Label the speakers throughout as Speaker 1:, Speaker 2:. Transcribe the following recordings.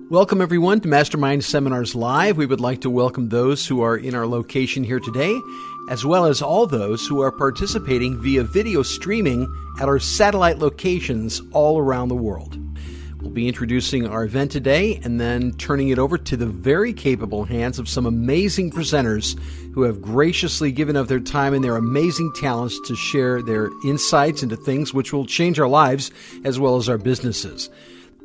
Speaker 1: Welcome, everyone, to Mastermind Seminars Live. We would like to welcome those who are in our location here today, as well as all those who are participating via video streaming at our satellite locations all around the world. We'll be introducing our event today and then turning it over to the very capable hands of some amazing presenters who have graciously given of their time and their amazing talents to share their insights into things which will change our lives as well as our businesses.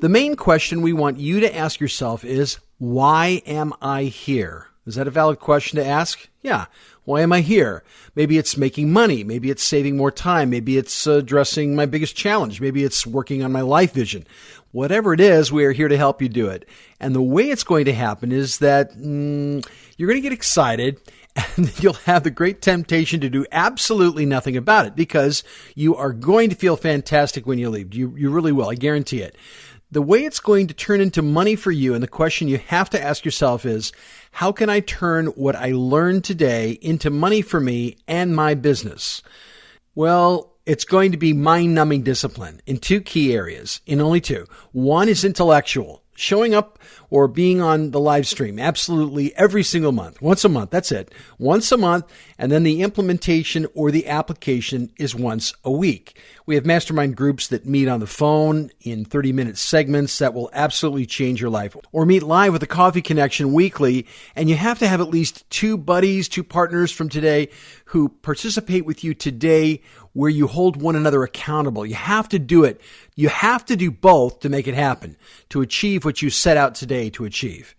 Speaker 1: The main question we want you to ask yourself is, why am I here? Is that a valid question to ask? Yeah. Why am I here? Maybe it's making money. Maybe it's saving more time. Maybe it's addressing my biggest challenge. Maybe it's working on my life vision. Whatever it is, we are here to help you do it. And the way it's going to happen is that you're going to get excited and you'll have the great temptation to do absolutely nothing about it because you are going to feel fantastic when you leave. You really will. I guarantee it. The way it's going to turn into money for you, and the question you have to ask yourself is, how can I turn what I learned today into money for me and my business? Well, it's going to be mind-numbing discipline in two key areas, in only two. One is intellectual, showing up or being on the live stream absolutely every single month. Once a month, that's it. Once a month, and then the implementation or the application is once a week. We have mastermind groups that meet on the phone in 30-minute segments that will absolutely change your life. Or meet live with a coffee connection weekly, and you have to have at least two buddies, two partners from today who participate with you today where you hold one another accountable. You have to do it. You have to do both to make it happen, to achieve what you set out today to achieve.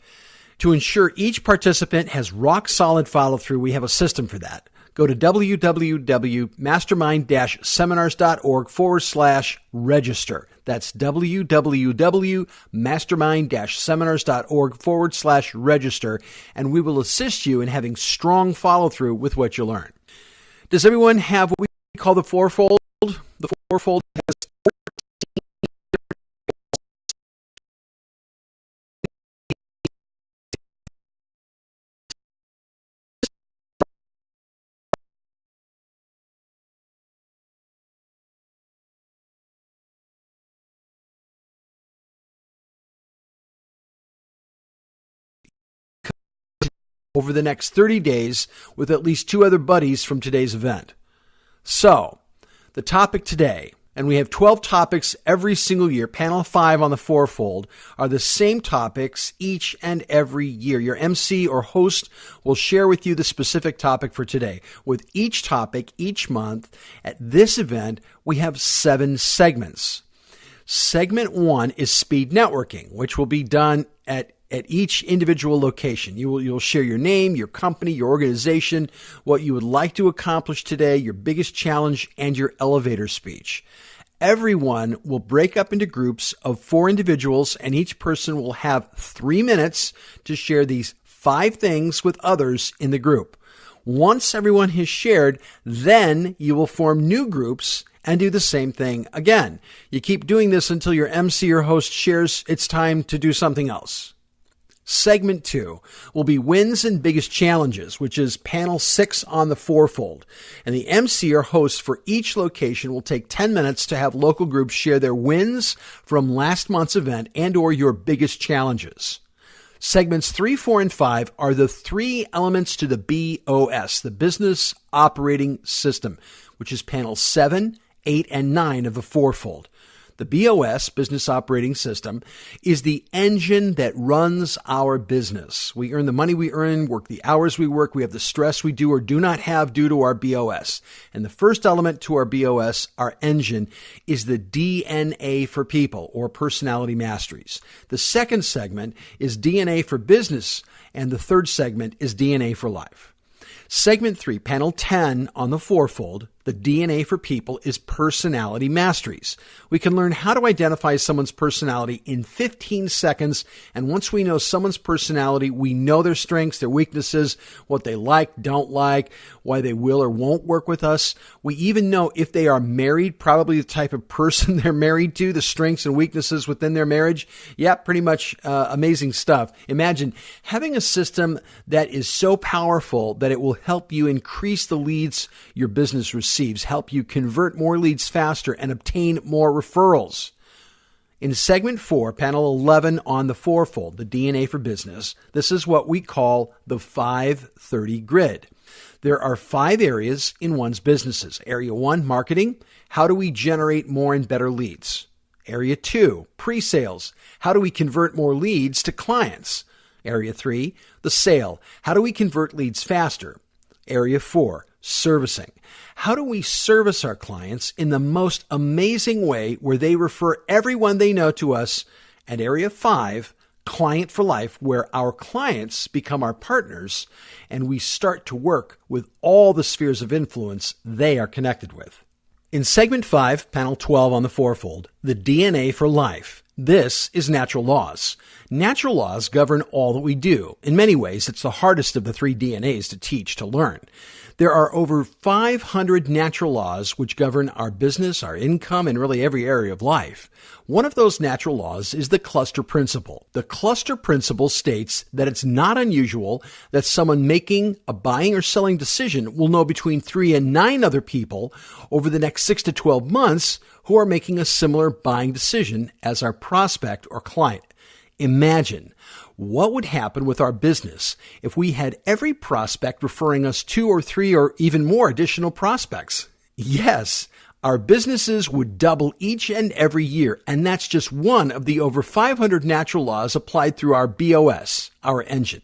Speaker 1: To ensure each participant has rock-solid follow-through, we have a system for that. Go to www.mastermind-seminars.org/register. That's www.mastermind-seminars.org/register, and we will assist you in having strong follow-through with what you learn. Does everyone have what we call the fourfold? The fourfold has over the next 30 days with at least two other buddies from today's event. So, the topic today, and we have 12 topics every single year, panel 5 on the fourfold, are the same topics each and every year. Your MC or host will share with you the specific topic for today. With each topic, each month, at this event, we have 7 segments. Segment 1 is speed networking, which will be done at each individual location. You'll share your name, your company, your organization, what you would like to accomplish today, your biggest challenge, and your elevator speech. Everyone will break up into groups of 4 individuals, and each person will have 3 minutes to share these 5 things with others in the group. Once everyone has shared, then you will form new groups and do the same thing again. You keep doing this until your MC or host shares it's time to do something else. Segment 2 will be wins and biggest challenges, which is panel 6 on the fourfold. And the MC or host for each location will take 10 minutes to have local groups share their wins from last month's event and or your biggest challenges. Segments 3, 4, and 5 are the 3 elements to the BOS, the Business Operating System, which is panel 7, 8, and 9 of the fourfold. The BOS, Business Operating System, is the engine that runs our business. We earn the money we earn, work the hours we work, we have the stress we do or do not have due to our BOS. And the first element to our BOS, our engine, is the DNA for people, or personality masteries. The second segment is DNA for business, and the third segment is DNA for life. Segment 3, panel 10 on the fourfold, the DNA for people, is personality masteries. We can learn how to identify someone's personality in 15 seconds, and once we know someone's personality, we know their strengths, their weaknesses, what they like, don't like, why they will or won't work with us. We even know if they are married, probably the type of person they're married to, the strengths and weaknesses within their marriage. Yeah, pretty much amazing stuff. Imagine having a system that is so powerful that it will help you increase the leads your business receives, help you convert more leads faster, and obtain more referrals. In segment 4, panel 11 on the fourfold, the DNA for business, this is what we call the 530 grid. There are 5 areas in one's businesses. Area 1, marketing. How do we generate more and better leads? Area 2, pre-sales. How do we convert more leads to clients? Area 3, the sale. How do we convert leads faster? Area 4, servicing. How do we service our clients in the most amazing way where they refer everyone they know to us? And Area 5, client for life, where our clients become our partners and we start to work with all the spheres of influence they are connected with. In segment 5, panel 12 on the fourfold, the DNA for life. This is natural laws. Natural laws govern all that we do. In many ways, it's the hardest of the 3 DNAs to teach, to learn. There are over 500 natural laws which govern our business, our income, and really every area of life. One of those natural laws is the cluster principle. The cluster principle states that it's not unusual that someone making a buying or selling decision will know between 3 and 9 other people over the next 6 to 12 months who are making a similar buying decision as our prospect or client. Imagine what would happen with our business if we had every prospect referring us 2 or 3 or even more additional prospects. Yes, our businesses would double each and every year, and that's just one of the over 500 natural laws applied through our BOS, our engine.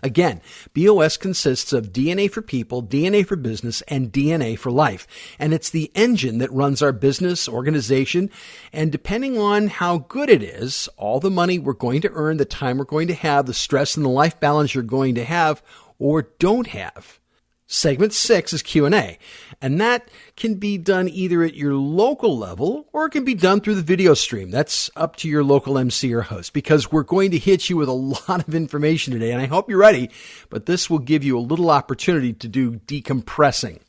Speaker 1: Again, BOS consists of DNA for people, DNA for business, and DNA for life. And it's the engine that runs our business, organization, and depending on how good it is, all the money we're going to earn, the time we're going to have, the stress and the life balance you're going to have or don't have. Segment 6 is Q&A, and that can be done either at your local level or it can be done through the video stream. That's up to your local MC or host because we're going to hit you with a lot of information today, and I hope you're ready, but this will give you a little opportunity to do decompressing.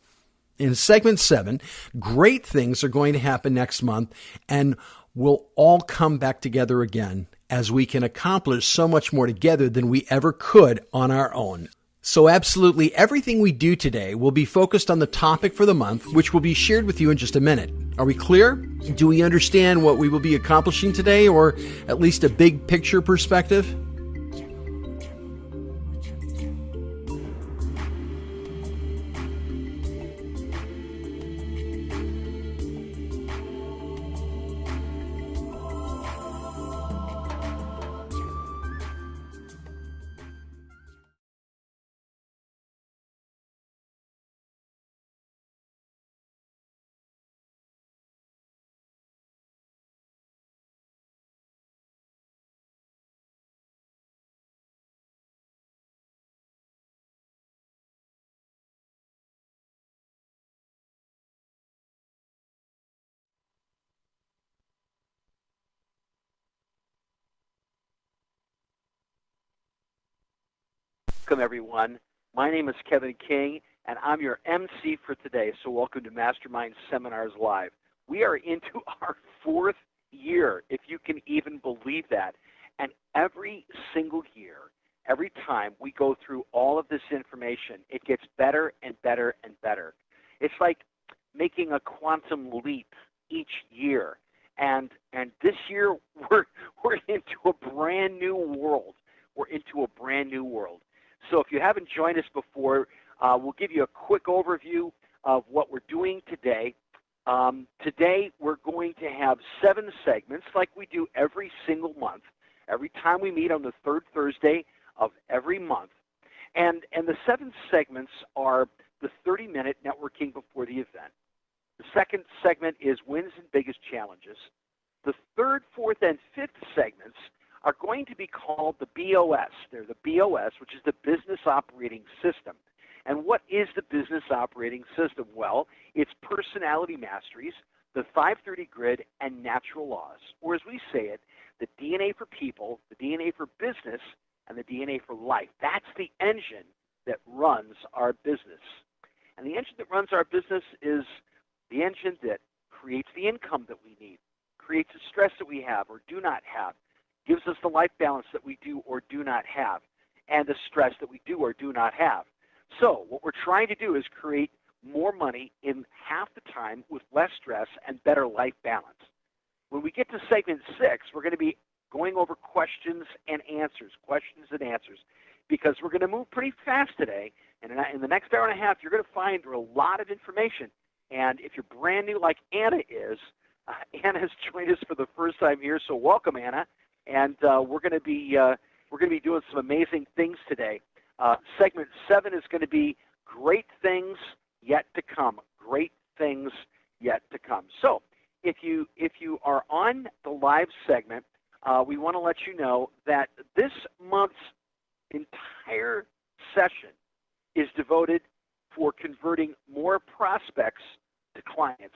Speaker 1: In segment 7, great things are going to happen next month, and we'll all come back together again as we can accomplish so much more together than we ever could on our own. So absolutely everything we do today will be focused on the topic for the month, which will be shared with you in just a minute. Are we clear? Do we understand what we will be accomplishing today, or at least a big picture perspective?
Speaker 2: Welcome, everyone. My name is Kevin King, and I'm your MC for today, so welcome to Mastermind Seminars Live. We are into our 4th year, if you can even believe that. And every single year, every time we go through all of this information, it gets better and better and better. It's like making a quantum leap each year. And this year, we're into a brand new world. We're into a brand new world. So if you haven't joined us before, we'll give you a quick overview of what we're doing today. Today, we're going to have 7 segments like we do every single month, every time we meet on the 3rd Thursday of every month. And the 7 segments are the 30-minute networking before the event. The 2nd segment is wins and biggest challenges. The 3rd, 4th, and 5th segments are going to be called the BOS. They're the BOS, which is the Business Operating System. And what is the Business Operating System? Well, it's personality masteries, the 530 grid, and natural laws. Or as we say it, the DNA for people, the DNA for business, and the DNA for life. That's the engine that runs our business. And the engine that runs our business is the engine that creates the income that we need, creates the stress that we have or do not have, gives us the life balance that we do or do not have, and the stress that we do or do not have. So what we're trying to do is create more money in half the time with less stress and better life balance. When we get to segment 6, we're going to be going over questions and answers, because we're going to move pretty fast today. And in the next hour and a half, you're going to find a lot of information. And if you're brand new like Anna is, Anna has joined us for the first time here, so welcome, Anna. And we're going to be doing some amazing things today. Segment 7 is going to be great things yet to come. Great things yet to come. So if you are on the live segment, we want to let you know that this month's entire session is devoted for converting more prospects to clients,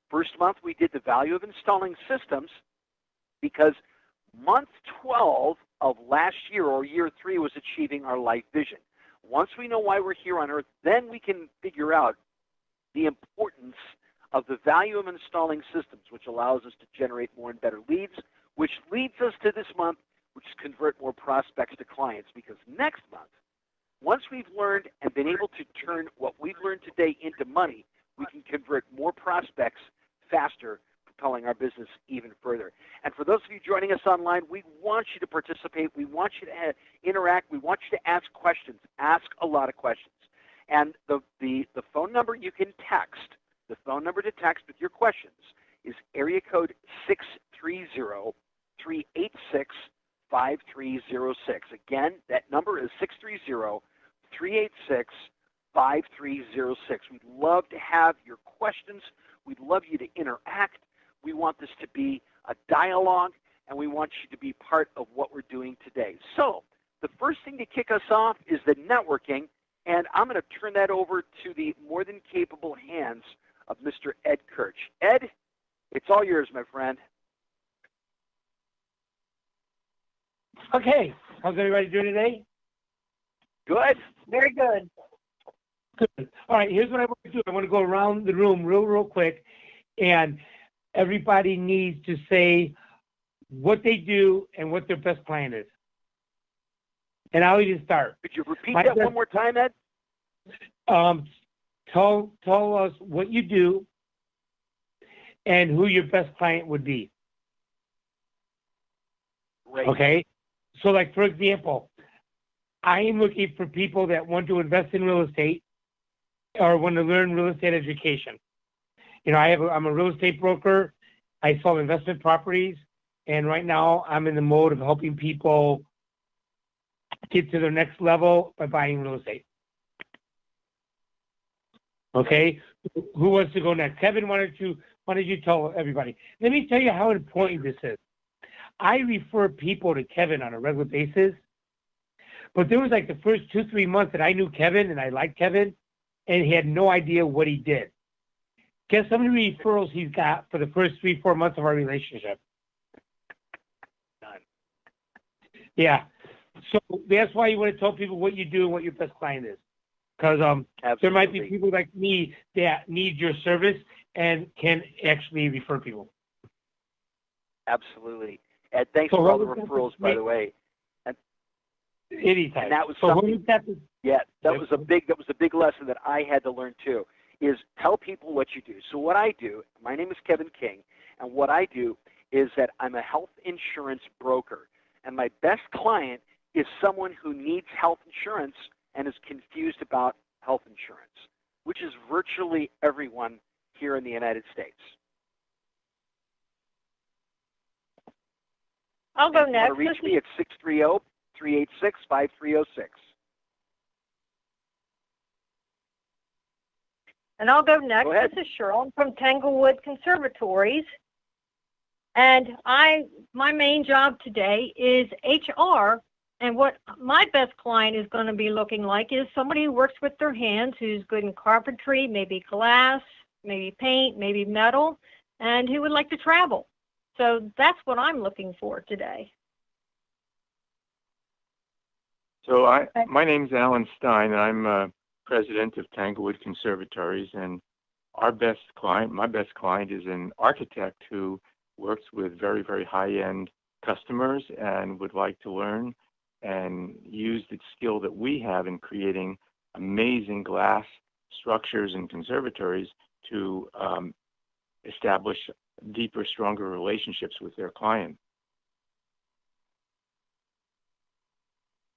Speaker 2: First month, we did the value of installing systems because month 12 of last year, or year 3, was achieving our life vision. Once we know why we're here on Earth, then we can figure out the importance of the value of installing systems, which allows us to generate more and better leads, which leads us to this month, which is convert more prospects to clients. Because next month, once we've learned and been able to turn what we've learned today into money, we can convert more prospects faster, propelling our business even further. And for those of you joining us online, we want you to participate. We want you to interact. We want you to ask questions. Ask a lot of questions. And the phone number you can text, the phone number to text with your questions is area code 630-386-5306. Again, that number is 630-386-5306. We'd love to have your questions. We'd love you to interact. We want this to be a dialogue, and we want you to be part of what we're doing today. So the first thing to kick us off is the networking, and I'm going to turn that over to the more than capable hands of Mr. Ed Kirch. Ed, it's all yours, my friend.
Speaker 3: Okay. How's everybody doing today?
Speaker 2: Good.
Speaker 4: Very good.
Speaker 3: Good. All right, here's what I want to do. I want to go around the room real quick, and everybody needs to say what they do and what their best plan is. And I'll even start.
Speaker 2: Could you repeat that one more time, Ed?
Speaker 3: Tell us what you do and who your best client would be.
Speaker 2: Great.
Speaker 3: Okay? So, like, for example, I am looking for people that want to invest in real estate or want to learn real estate education. You know, I'm a real estate broker. I sell investment properties, and right now I'm in the mode of helping people get to their next level by buying real estate. Okay, who wants to go next? Kevin, why don't you tell everybody? Let me tell you how important this is. I refer people to Kevin on a regular basis, but there was like the first 2-3 months that I knew Kevin and I liked Kevin, and he had no idea what he did. Guess how many referrals he's got for the first 3-4 months of our relationship?
Speaker 2: None.
Speaker 3: Yeah. So that's why you want to tell people what you do and what your best client is. Because there might be people like me that need your service and can actually refer people.
Speaker 2: Absolutely. Ed, thanks for all the referrals, by the way.
Speaker 3: Anytime.
Speaker 2: And that was
Speaker 3: so
Speaker 2: something. That was a big lesson that I had to learn too. Is tell people what you do. So what I do, my name is Kevin King, and what I do is that I'm a health insurance broker, and my best client is someone who needs health insurance and is confused about health insurance, which is virtually everyone here in the United States.
Speaker 4: I'll go
Speaker 2: and
Speaker 4: next.
Speaker 2: To reach me at 630-386-5306.
Speaker 4: And I'll go next.
Speaker 2: Go ahead.
Speaker 4: This is Cheryl. I'm from Tanglewood Conservatories. And my main job today is HR. And what my best client is going to be looking like is somebody who works with their hands, who's good in carpentry, maybe glass, maybe paint, maybe metal, and who would like to travel. So that's what I'm looking for today.
Speaker 5: So my name's Alan Stein, and I'm president of Tanglewood Conservatories. And my best client is an architect who works with very, very high-end customers and would like to learn and use the skill that we have in creating amazing glass structures and conservatories to establish deeper, stronger relationships with their client.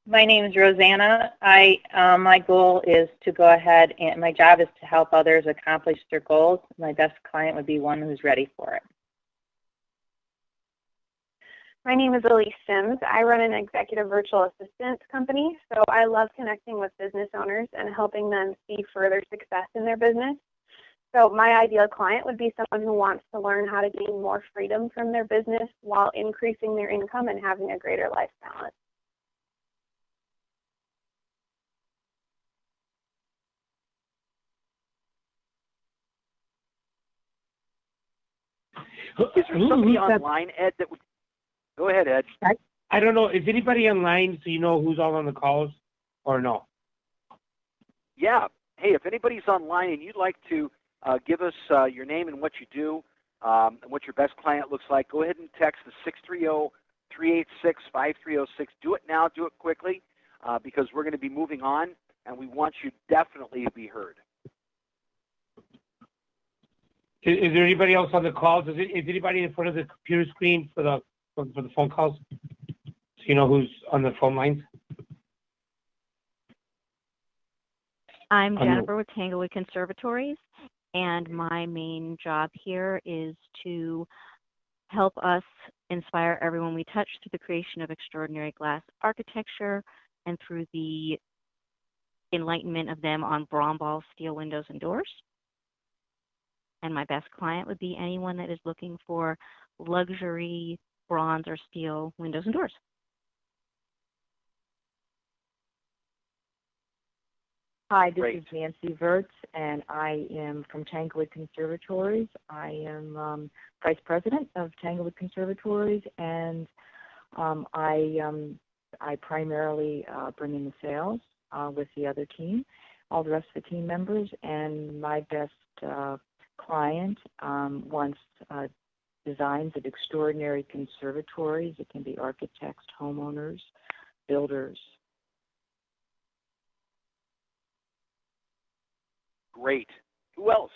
Speaker 6: My name is Rosanna. My goal is to go ahead, and my job is to help others accomplish their goals. My best client would be one who's ready for it.
Speaker 7: My name is Elise Sims. I run an executive virtual assistant company, so I love connecting with business owners and helping them see further success in their business. So my ideal client would be someone who wants to learn how to gain more freedom from their business while increasing their income and having a greater life balance.
Speaker 2: Is there somebody online, Ed, that would... Go ahead, Ed.
Speaker 3: I don't know. Is anybody online so you know who's all on the calls or no?
Speaker 2: Yeah. Hey, if anybody's online and you'd like to give us your name and what you do and what your best client looks like, go ahead and text the 630-386-5306. Do it now. Do it quickly because we're going to be moving on, and we want you definitely to be heard.
Speaker 3: Is there anybody else on the calls? Is anybody in front of the computer screen for the phone calls? So you know who's on the phone lines?
Speaker 8: I'm Jennifer with Tanglewood Conservatories, and my main job here is to help us inspire everyone we touch through the creation of extraordinary glass architecture and through the enlightenment of them on Brombault steel windows and doors. And my best client would be anyone that is looking for luxury bronze or steel windows and doors.
Speaker 9: Hi, this
Speaker 2: Great.
Speaker 9: is Nancy Vertz, and I am from Tanglewood Conservatories. I am Vice President of Tanglewood Conservatories, and I primarily bring in the sales with the other team, all the rest of the team members, and my best client wants designs of extraordinary conservatories. It can be architects, homeowners, builders.
Speaker 2: Great. Who else?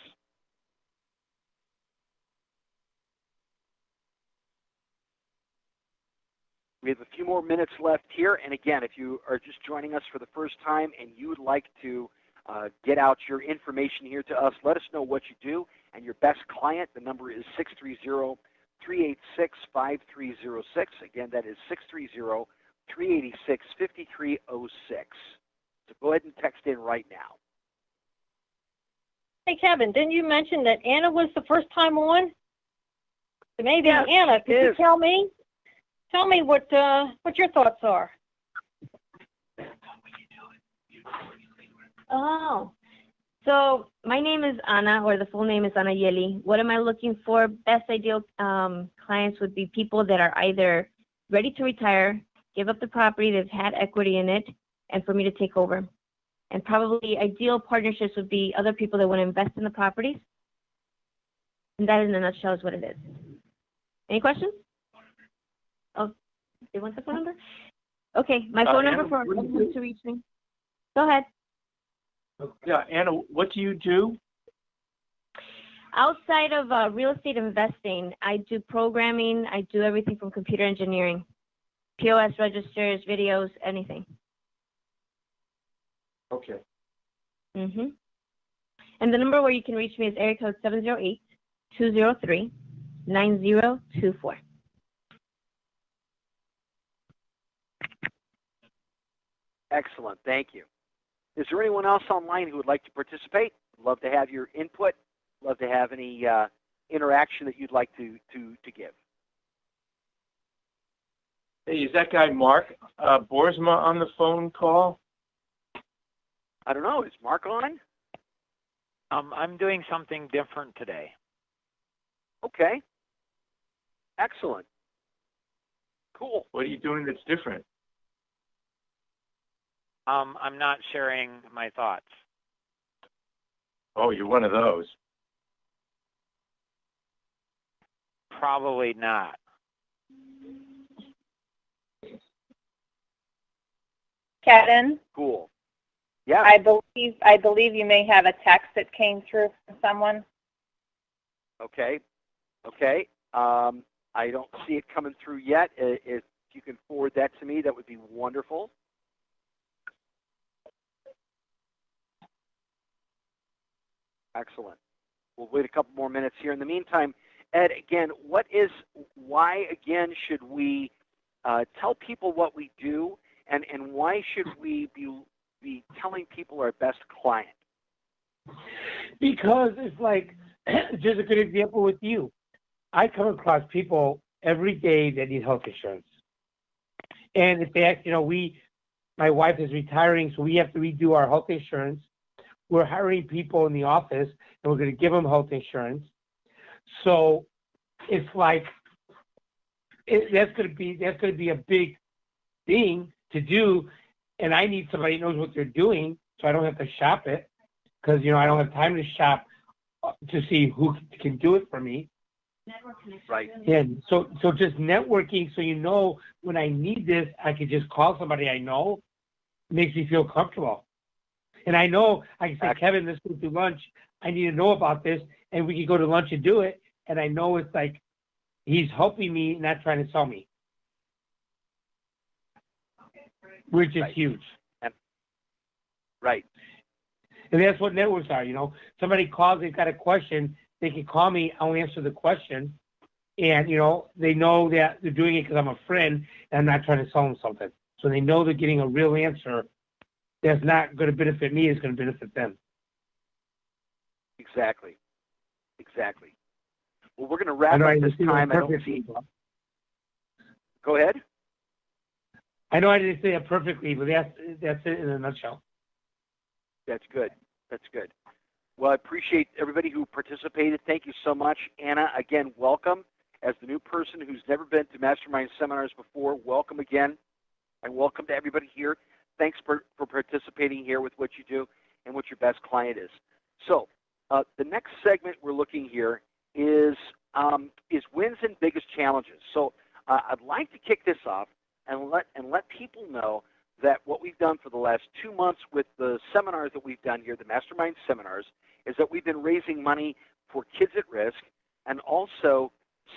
Speaker 2: We have a few more minutes left here. And again, if you are just joining us for the first time and you would like to get out your information here to us, let us know what you do and your best client. The number is 630-386-5306. Again, that is 630-386-5306. So go ahead and text in right now.
Speaker 4: Hey, Kevin, didn't you mention that Anna was the first time on? So maybe
Speaker 2: Yes,
Speaker 4: Anna, could you
Speaker 2: is.
Speaker 4: tell me what your thoughts are?
Speaker 8: Oh, so my name is Anna, or the full name is Ana Yeli. What am I looking for? Best ideal clients would be people that are either ready to retire, give up the property, they've had equity in it, and for me to take over. And probably ideal partnerships would be other people that want to invest in the properties. And that in a nutshell is what it is. Any questions? Oh, they want the phone number? Okay, my phone number for anyone to reach me. Go ahead.
Speaker 5: Yeah, Anna, what do you do?
Speaker 8: Outside of real estate investing, I do programming. I do everything from computer engineering, POS registers, videos, anything.
Speaker 5: Okay.
Speaker 8: And the number where you can reach me is area code 708-203-9024.
Speaker 2: Excellent. Thank you. Is there anyone else online who would like to participate? Love to have your input. Love to have any interaction that you'd like to give.
Speaker 5: Hey, is that guy Mark Boersma on the phone call?
Speaker 2: I don't know. Is Mark on?
Speaker 10: I'm doing something different today.
Speaker 2: Okay. Excellent. Cool.
Speaker 5: What are you doing that's different?
Speaker 10: I'm not sharing my thoughts.
Speaker 5: Oh, you're one of those.
Speaker 10: Probably not.
Speaker 6: Kevin,
Speaker 2: Cool. Yeah.
Speaker 6: I believe you may have a text that came through from someone.
Speaker 2: Okay. Okay. I don't see it coming through yet. If you can forward that to me, that would be wonderful. Excellent. We'll wait a couple more minutes here. In the meantime, Ed, again, why again should we tell people what we do, and why should we be telling people our best client?
Speaker 3: Because it's like, just a good example with you. I come across people every day that need health insurance. And if they ask, my wife is retiring, so we have to redo our health insurance. We're hiring people in the office, and we're going to give them health insurance. So it's like, that's going to be a big thing to do. And I need somebody who knows what they're doing, so I don't have to shop it, because, I don't have time to shop to see who can do it for me.
Speaker 2: Right.
Speaker 3: And so just networking, so when I need this, I can just call somebody I know. Makes me feel comfortable. And I know I can say, Kevin, let's go to lunch. I need to know about this, and we can go to lunch and do it. And I know it's like he's helping me, not trying to sell me, which is huge.
Speaker 2: Right.
Speaker 3: And that's what networks are. Somebody calls, they've got a question. They can call me. I'll answer the question. And, they know that they're doing it because I'm a friend and I'm not trying to sell them something. So they know they're getting a real answer that's not going to benefit me, it's going to benefit them.
Speaker 2: Exactly. Well, we're going to wrap up this time. Go ahead.
Speaker 3: I know I didn't say it perfectly, but that's it in a nutshell.
Speaker 2: That's good. Well, I appreciate everybody who participated. Thank you so much. Anna, again, welcome. As the new person who's never been to Mastermind seminars before, welcome again. And welcome to everybody here. Thanks for participating here with what you do and what your best client is. So the next segment we're looking here is wins and biggest challenges. So I'd like to kick this off and let people know that what we've done for the last 2 months with the seminars that we've done here, the Mastermind seminars, is that we've been raising money for kids at risk and also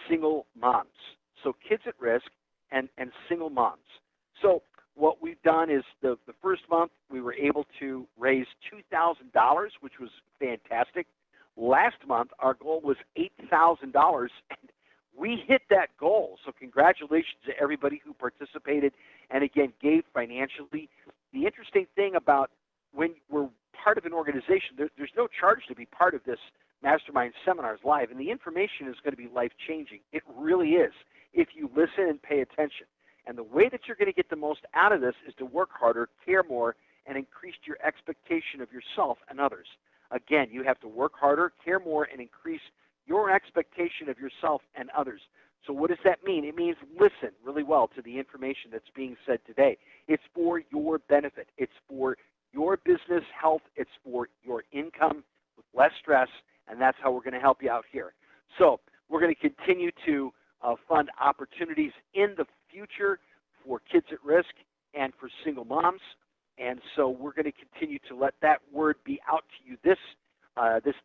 Speaker 2: single moms. So kids at risk and single moms. So what we've done is the first month we were able to raise $2,000, which was fantastic. Last month our goal was $8,000, and we hit that goal. So congratulations to everybody who participated and, again, gave financially. The interesting thing about when we're part of an organization, there's no charge to be part of this Mastermind Seminars Live, and the information is going to be life-changing. It really is, if you listen and pay attention. And the way that you're going to get the most out of this is to work harder, care more, and increase your expectation of yourself and others. Again, you have to work harder, care more, and increase your expectation of yourself and others. So what does that mean? It means listen really well to the information that's being said today. It's for your benefit. It's for your business health. It's for your income with less stress, and that's how we're going to help you out here. So we're going to continue to fund opportunities in the future for kids at risk and for single moms. And so we're going to continue to let that word be out to you this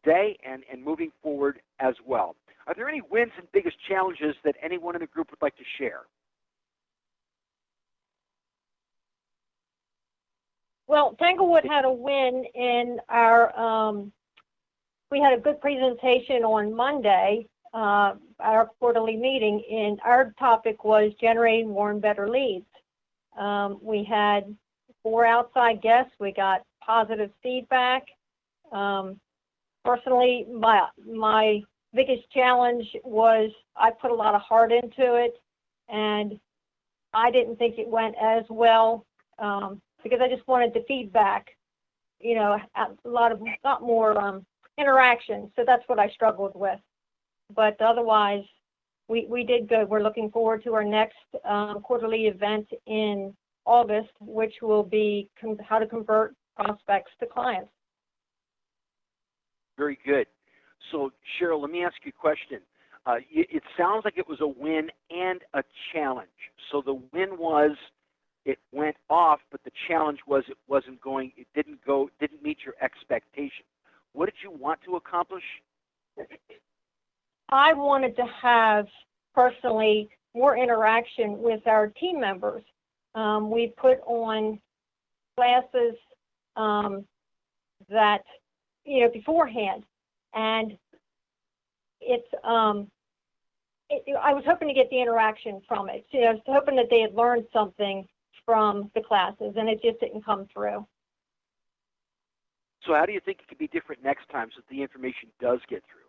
Speaker 2: day and moving forward as well. Are there any wins and biggest challenges that anyone in the group would like to share?
Speaker 4: Well, Tanglewood had a win in our, we had a good presentation on Monday, our quarterly meeting, and our topic was generating more and better leads. We had 4 outside guests. We got positive feedback. Personally, my biggest challenge was I put a lot of heart into it, and I didn't think it went as well because I just wanted the feedback, a lot more interaction. So that's what I struggled with. But otherwise, we did good. We're looking forward to our next quarterly event in August, which will be how to convert prospects to clients.
Speaker 2: Very good. So, Cheryl, let me ask you a question. It sounds like it was a win and a challenge. So the win was it went off, but the challenge was it didn't meet your expectation. What did you want to accomplish?
Speaker 4: I wanted to have personally more interaction with our team members. We put on classes that, beforehand, and I was hoping to get the interaction from it. I was hoping that they had learned something from the classes, and it just didn't come through.
Speaker 2: So how do you think it could be different next time so that the information does get through?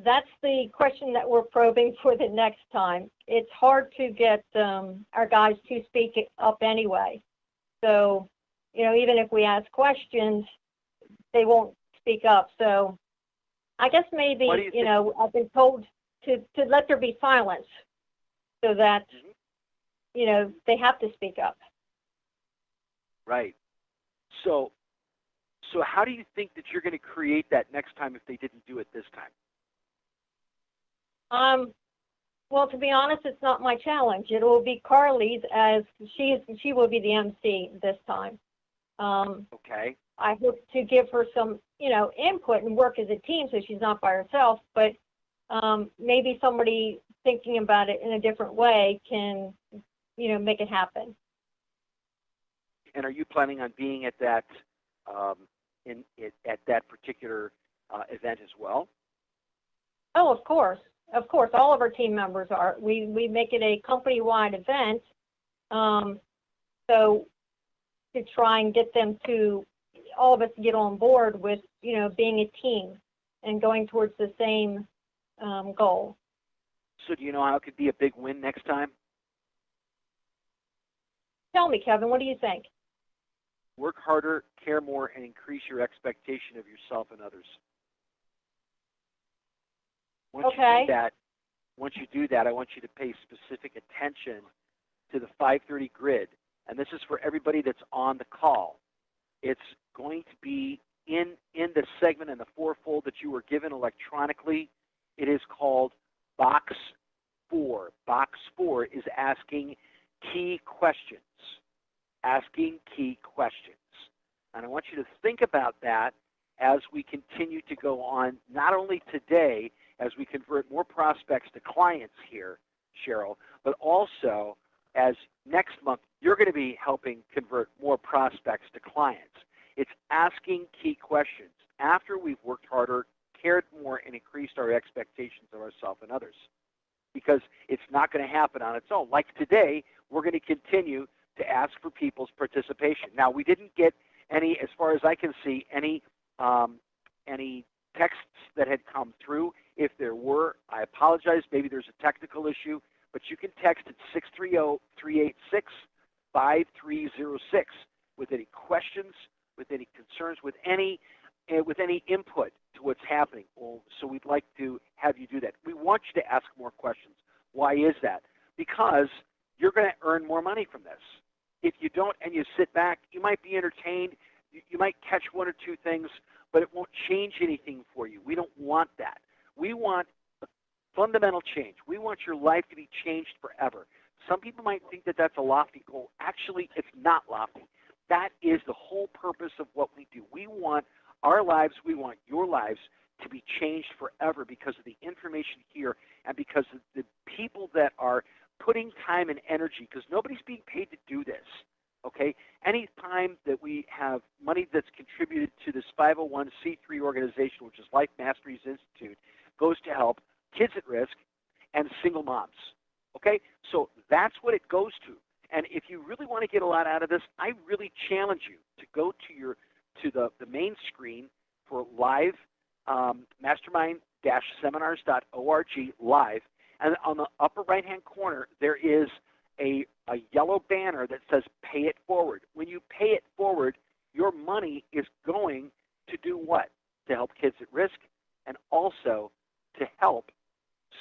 Speaker 4: That's the question that we're probing for the next time. It's hard to get our guys to speak up anyway. So, even if we ask questions, they won't speak up. So I guess maybe, I've been told to let there be silence so that, they have to speak up.
Speaker 2: Right. So how do you think that you're going to create that next time if they didn't do it this time?
Speaker 4: Well, to be honest, it's not my challenge. It will be Carly's, as she will be the MC this time.
Speaker 2: Okay.
Speaker 4: I hope to give her some, input and work as a team so she's not by herself, but maybe somebody thinking about it in a different way can, make it happen.
Speaker 2: And are you planning on being at that at that particular event as well?
Speaker 4: Oh, of course. Of course, all of our team members are. We make it a company-wide event, so to try and get them to, all of us to get on board with, being a team and going towards the same goal.
Speaker 2: So do you know how it could be a big win next time?
Speaker 4: Tell me, Kevin, what do you think?
Speaker 2: Work harder, care more, and increase your expectation of yourself and others. Once you do that, I want you to pay specific attention to the 5:30 grid. And this is for everybody that's on the call. It's going to be in the segment in the fourfold that you were given electronically. It is called Box 4. Box 4 is asking key questions. Asking key questions. And I want you to think about that as we continue to go on, not only today, as we convert more prospects to clients here, Cheryl, but also as next month, you're going to be helping convert more prospects to clients. It's asking key questions after we've worked harder, cared more, and increased our expectations of ourselves and others. Because it's not going to happen on its own. Like today, we're going to continue to ask for people's participation. Now, we didn't get any, as far as I can see, any texts that had come through. If there were, I apologize. Maybe there's a technical issue, but you can text at 630-386-5306 with any questions, with any concerns, with any input to what's happening. So we'd like to have you do that. We want you to ask more questions. Why is that? Because you're going to earn more money from this. If you don't and you sit back, you might be entertained. You might catch one or two things, but it won't change anything for you. We don't want that. We want a fundamental change. We want your life to be changed forever. Some people might think that that's a lofty goal. Actually, it's not lofty. That is the whole purpose of what we do. We want our lives, we want your lives to be changed forever because of the information here and because of the people that are putting time and energy, because nobody's being paid to do this, okay? Any time that we have money that's contributed to this 501c3 organization, which is Life Masteries Institute, goes to help kids at risk and single moms, okay? So that's what it goes to. And if you really want to get a lot out of this, I really challenge you to go to the main screen for live, mastermind-seminars.org live. And on the upper right-hand corner, there is a yellow banner that says Pay It Forward. When you pay it forward, your money is going to do what? To help kids at risk and also to help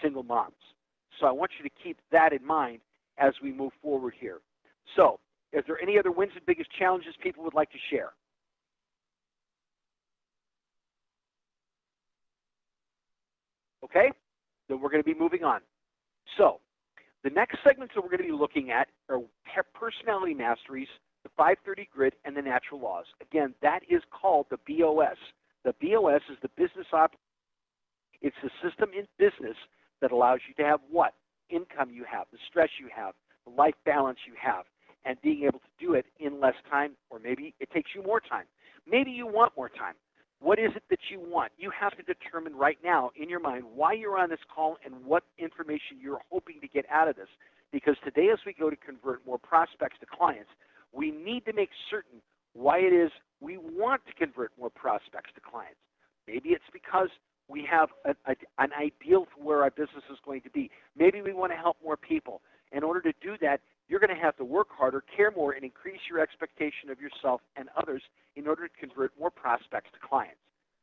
Speaker 2: single moms. So I want you to keep that in mind as we move forward here. So, is there any other wins and biggest challenges people would like to share? Okay, then we're going to be moving on. So, the next segments that we're going to be looking at are personality masteries, the 530 grid, and the natural laws. Again, that is called the BOS. The BOS is the business opportunity It's the system in business that allows you to have what? Income you have, the stress you have, the life balance you have, and being able to do it in less time, or maybe it takes you more time. Maybe you want more time. What is it that you want? You have to determine right now in your mind why you're on this call and what information you're hoping to get out of this. Because today, as we go to convert more prospects to clients, we need to make certain why it is we want to convert more prospects to clients. Maybe it's because we have an ideal for where our business is going to be. Maybe we want to help more people. In order to do that, you're going to have to work harder, care more, and increase your expectation of yourself and others in order to convert more prospects to clients.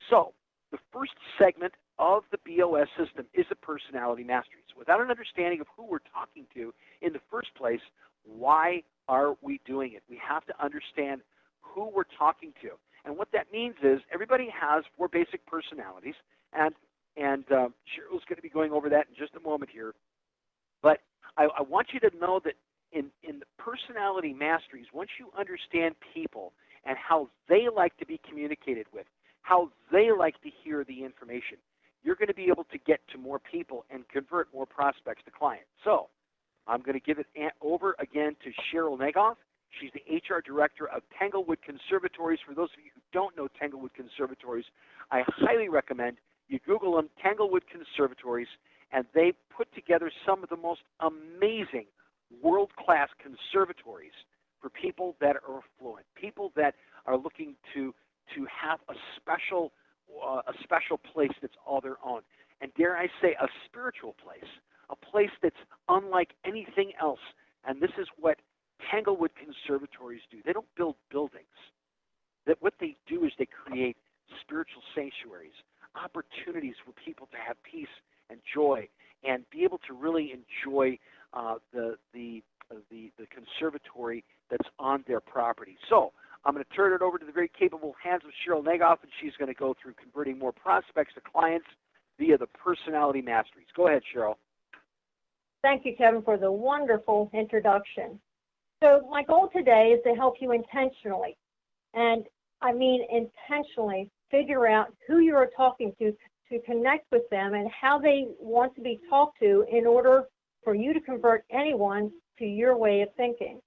Speaker 2: So the first segment of the BOS system is the personality mastery. So without an understanding of who we're talking to in the first place, why are we doing it? We have to understand who we're talking to. And what that means is everybody has 4 basic personalities, and Cheryl's going to be going over that in just a moment here. But I want you to know that in the personality masteries, once you understand people and how they like to be communicated with, how they like to hear the information, you're going to be able to get to more people and convert more prospects to clients. So I'm going to give it over again to Cheryl Negoff. She's the HR Director of Tanglewood Conservatories. For those of you who don't know Tanglewood Conservatories, I highly recommend you Google them, Tanglewood Conservatories, and they put together some of the most amazing world-class conservatories for people that are affluent, people that are looking to have a special place that's all their own, and dare I say a spiritual place, a place that's unlike anything else. And this is what Tanglewood Conservatories do. They don't build buildings. That what they do is they create spiritual sanctuaries, opportunities for people to have peace and joy and be able to really enjoy the conservatory that's on their property. So I'm going to turn it over to the very capable hands of Cheryl Negoff, and she's going to go through converting more prospects to clients via the personality masteries. Go ahead, Cheryl.
Speaker 4: Thank you, Kevin, for the wonderful introduction. So my goal today is to help you intentionally, and I mean intentionally, figure out who you are talking to connect with them and how they want to be talked to in order for you to convert anyone to your way of thinking.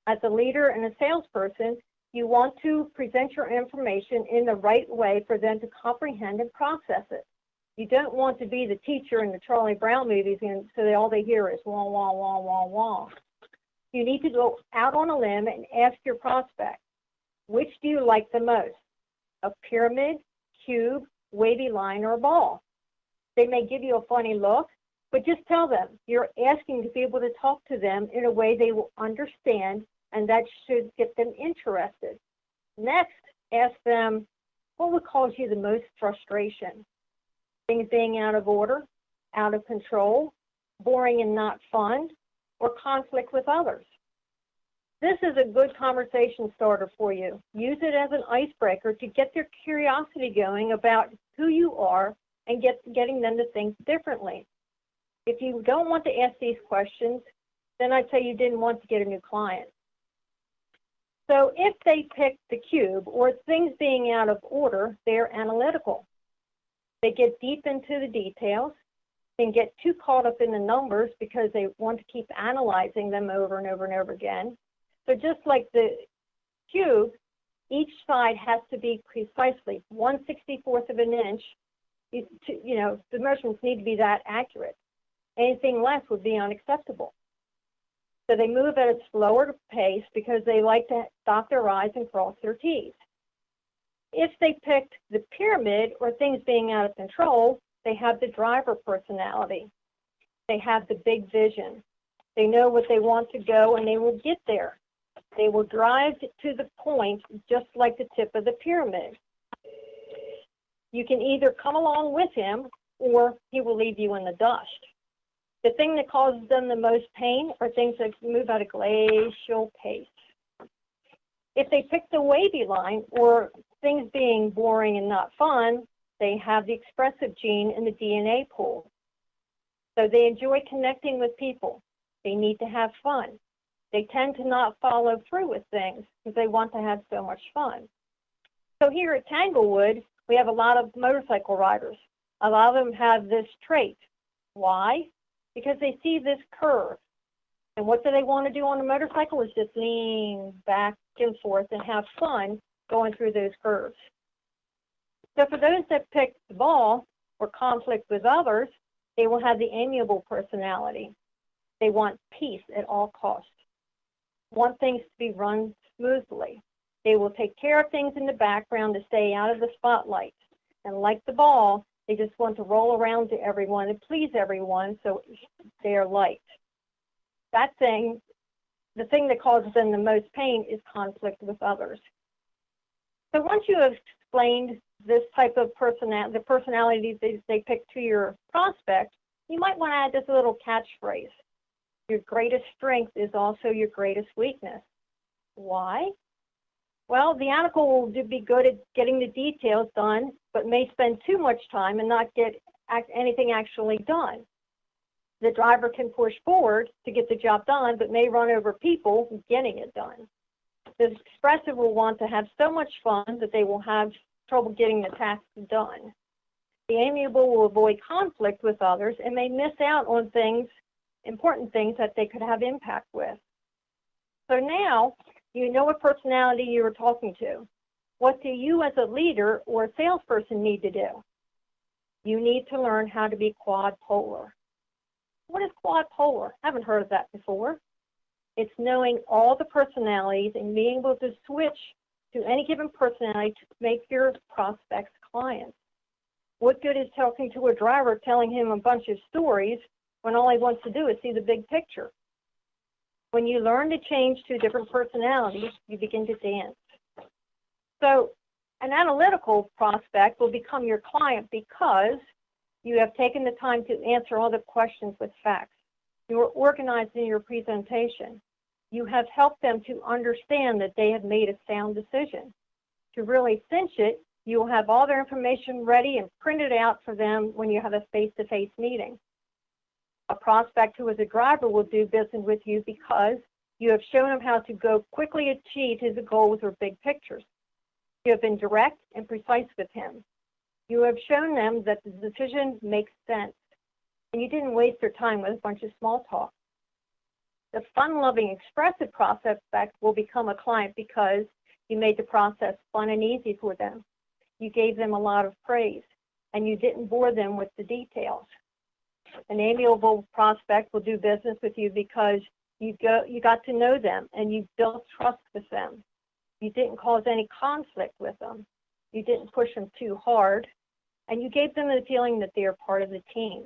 Speaker 4: As a leader and a salesperson, you want to present your information in the right way for them to comprehend and process it. You don't want to be the teacher in the Charlie Brown movies and so all they hear is wah, wah, wah, wah, wah. You need to go out on a limb and ask your prospect, which do you like the most? A pyramid, cube, wavy line, or a ball? They may give you a funny look, but just tell them you're asking to be able to talk to them in a way they will understand, and that should get them interested. Next, ask them, what would cause you the most frustration? Things being out of order, out of control, boring and not fun, or conflict with others. This is a good conversation starter for you. Use it as an icebreaker to get their curiosity going about who you are and getting them to think differently. If you don't want to ask these questions, then I'd say you didn't want to get a new client. So if they pick the cube or things being out of order, they're analytical. They get deep into the details and get too caught up in the numbers because they want to keep analyzing them over and over and over again. So just like the cube, each side has to be precisely 1/64 of an inch. The measurements need to be that accurate. Anything less would be unacceptable. So they move at a slower pace because they like to dot their I's and cross their T's. If they picked the pyramid or things being out of control, they have the driver personality. They have the big vision. They know what they want to go and they will get there. They will drive to the point just like the tip of the pyramid. You can either come along with him or he will leave you in the dust. The thing that causes them the most pain are things that move at a glacial pace. If they pick the wavy line or things being boring and not fun, they have the expressive gene in the DNA pool. So they enjoy connecting with people. They need to have fun. They tend to not follow through with things because they want to have so much fun. So here at Tanglewood, we have a lot of motorcycle riders, A lot of them have this trait. Why? Because they see this curve. And what do they want to do on a motorcycle is just lean back and forth and have fun going through those curves. So for those that pick the ball or conflict with others, they will have the amiable personality. They want peace at all costs, want things to be run smoothly. They will take care of things in the background to stay out of the spotlight. And like the ball, they just want to roll around to everyone and please everyone so they are liked. That thing, the thing that causes them the most pain is conflict with others. So once you have explained this type of personality, the personality they pick to your prospect, you might want to add this little catchphrase. Your greatest strength is also your greatest weakness. Why? Well, the animal will be good at getting the details done, but may spend too much time and not get anything actually done. The driver can push forward to get the job done, but may run over people getting it done. The expressive will want to have so much fun that they will have trouble getting the task done. The amiable will avoid conflict with others and may miss out on things, important things that they could have impact with. So now you know what personality you are talking to. What do you as a leader or a salesperson need to do? You need to learn how to be quad polar. What is quad polar? I haven't heard of that before. It's knowing all the personalities and being able to switch to any given personality to make your prospects clients. What good is talking to a driver telling him a bunch of stories when all he wants to do is see the big picture? When you learn to change to different personalities, you begin to dance. So an analytical prospect will become your client because you have taken the time to answer all the questions with facts. You are organized in your presentation. You have helped them to understand that they have made a sound decision. To really cinch it, you will have all their information ready and printed out for them when you have a face-to-face meeting. A prospect who is a driver will do business with you because you have shown him how to go quickly achieve his goals or big pictures. You have been direct and precise with him. You have shown them that the decision makes sense, and you didn't waste their time with a bunch of small talk. The fun-loving, expressive prospect will become a client because you made the process fun and easy for them. You gave them a lot of praise, and you didn't bore them with the details. An amiable prospect will do business with you because you got to know them, and you built trust with them. You didn't cause any conflict with them. You didn't push them too hard, and you gave them the feeling that they are part of the team.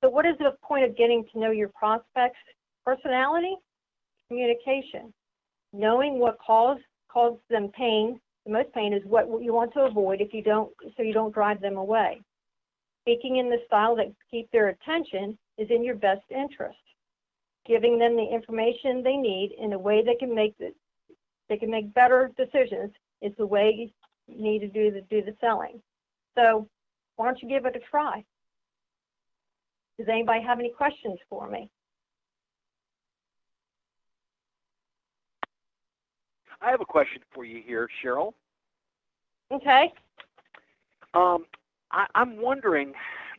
Speaker 4: So what is the point of getting to know your prospects? Personality, communication. Knowing what causes them pain, the most pain is what you want to avoid so you don't drive them away. Speaking in the style that keeps their attention is in your best interest. Giving them the information they need in a way they can make better decisions is the way you need to do the selling. So why don't you give it a try? Does anybody have any questions for me?
Speaker 2: I have a question for you here, Cheryl.
Speaker 4: Okay.
Speaker 2: I'm wondering,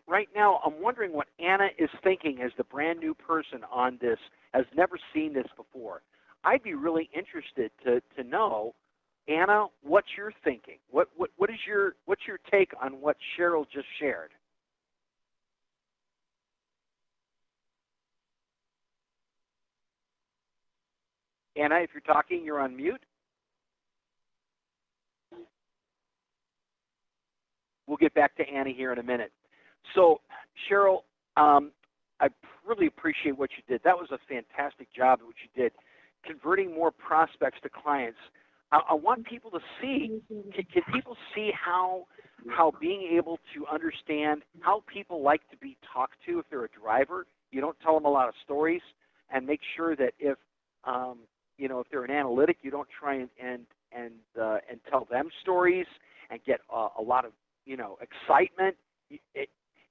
Speaker 2: right now, what Anna is thinking as the brand new person on this, has never seen this before. I'd be really interested to know, Anna, what you're thinking. What's your take on what Cheryl just shared? Anna, if you're talking, you're on mute. We'll get back to Anna here in a minute. So, Cheryl, I really appreciate what you did. That was a fantastic job what you did, converting more prospects to clients. I want people to see, can people see how being able to understand how people like to be talked to if they're a driver, you don't tell them a lot of stories, and make sure that if they're an analytic, you don't try and tell them stories and get a lot of excitement.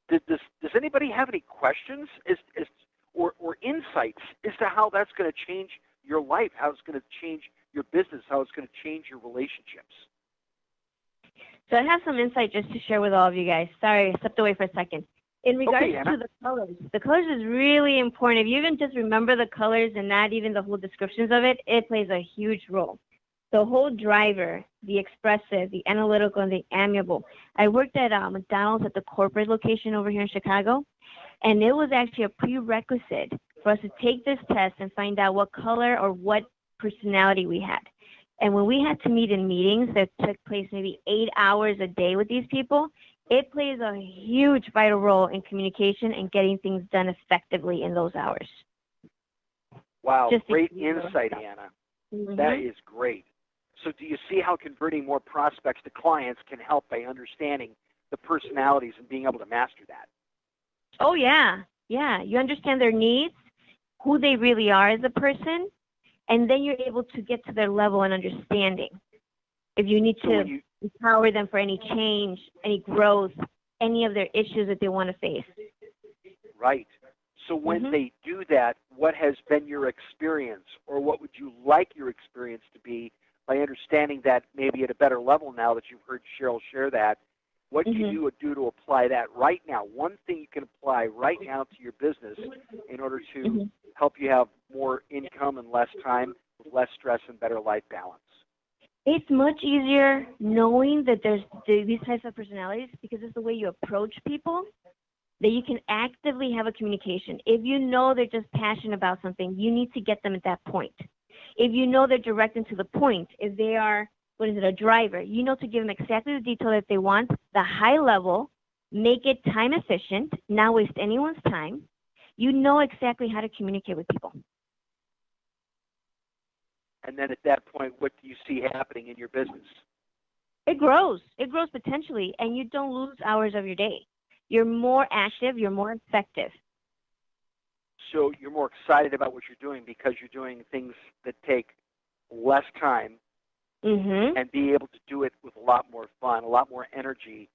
Speaker 2: Does anybody have any questions or insights as to how that's going to change your life, how it's going to change your business, how it's going to change your relationships?
Speaker 8: So I have some insight just to share with all of you guys. Sorry, I stepped away for a second. In regards
Speaker 2: Okay, Anna.
Speaker 8: to the colors is really important. If you even just remember the colors and not even the whole descriptions of it, it plays a huge role. The whole driver, the expressive, the analytical, and the amiable. I worked at McDonald's at the corporate location over here in Chicago, and it was actually a prerequisite for us to take this test and find out what color or what personality we had. And when we had to meet in meetings that took place maybe 8 hours a day with these people, it plays a huge vital role in communication and getting things done effectively in those hours.
Speaker 2: Wow,
Speaker 8: Just
Speaker 2: great insight, Anna. That is great. So do you see how converting more prospects to clients can help by understanding the personalities and being able to master that?
Speaker 8: Oh, yeah. Yeah. You understand their needs, who they really are as a person, and then you're able to get to their level and understanding. If you need to empower them for any change, any growth, any of their issues that they want to face.
Speaker 2: Right. So when they do that, what has been your experience, or what would you like your experience to be by understanding that maybe at a better level now that you've heard Cheryl share that? What can you do to apply that right now? One thing you can apply right now to your business in order to help you have more income and less time, with less stress and better life balance.
Speaker 8: It's much easier knowing that there's these types of personalities because it's the way you approach people that you can actively have a communication. If you know they're just passionate about something, you need to get them at that point. If you know they're direct and to the point, if they are, a driver, you know to give them exactly the detail that they want, the high level, make it time efficient, not waste anyone's time. You know exactly how to communicate with people.
Speaker 2: And then at that point, what do you see happening in your business?
Speaker 8: It grows. It grows potentially, and you don't lose hours of your day. You're more active. You're more effective.
Speaker 2: So you're more excited about what you're doing because you're doing things that take less time and be able to do it with a lot more fun, a lot more energy,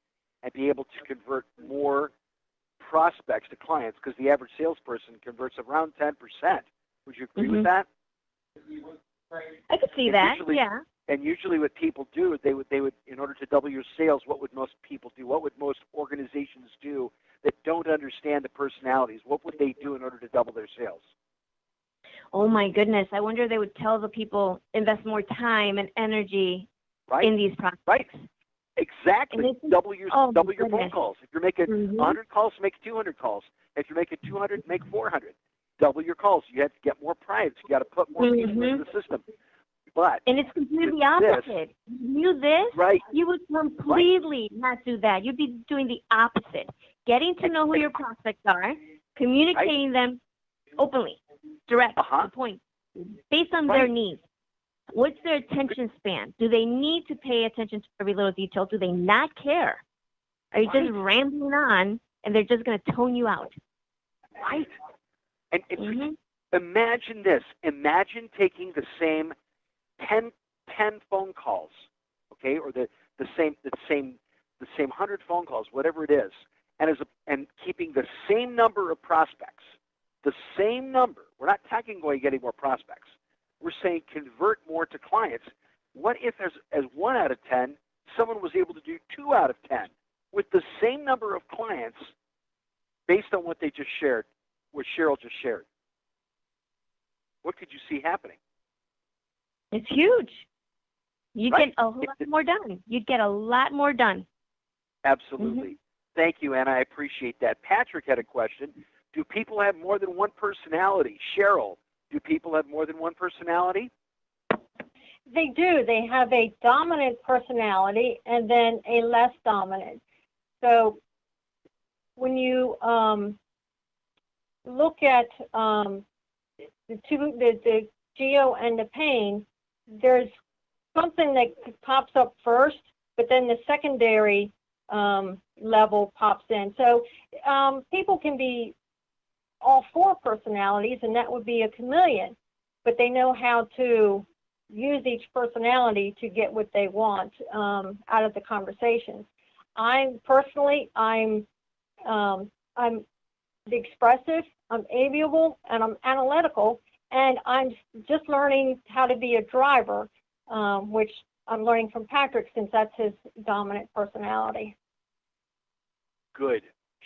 Speaker 2: and be able to convert more prospects to clients because the average salesperson converts around 10%. Would you agree with that?
Speaker 8: I could see that, yeah.
Speaker 2: And usually what people do, they would, in order to double your sales, what would most people do? What would most organizations do that don't understand the personalities? What would they do in order to double their sales?
Speaker 8: Oh my goodness. I wonder if they would tell the people invest more time and energy in these prospects.
Speaker 2: Right. Exactly. Double your phone calls. If you're making 100 calls, make 200 calls. If you're making 200, make 400. Double your calls. You have to get more prides. You got to put more people into the system. And
Speaker 8: it's completely opposite. You do this, you would completely not do that. You'd be doing the opposite. Getting to know who your prospects are, communicating them openly, direct, to the point, based on their needs. What's their attention span? Do they need to pay attention to every little detail? Do they not care? Are you just rambling on and they're just going to tone you out?
Speaker 2: Right. And imagine this. Imagine taking the same 10 phone calls, okay, or the same 100 phone calls, whatever it is, and keeping the same number of prospects, the same number. We're not talking about getting more prospects. We're saying convert more to clients. What if, as 1 out of 10, someone was able to do 2 out of 10 with the same number of clients based on what they just shared, what Cheryl just shared? What could you see happening?
Speaker 8: It's huge. You get a whole lot more done. You'd get a lot more done.
Speaker 2: Absolutely. Thank you, Anna. I appreciate that. Patrick had a question. Do people have more than one personality? Cheryl, do people have more than one personality?
Speaker 4: They do. They have a dominant personality and then a less dominant. So when you look at the geo and the pain, there's something that pops up first, but then the secondary level pops in. So people can be all 4 personalities, and that would be a chameleon, but they know how to use each personality to get what they want out of the conversations. I'm expressive, I'm amiable, and I'm analytical, and I'm just learning how to be a driver, which I'm learning from Patrick since that's his dominant personality.
Speaker 2: Good.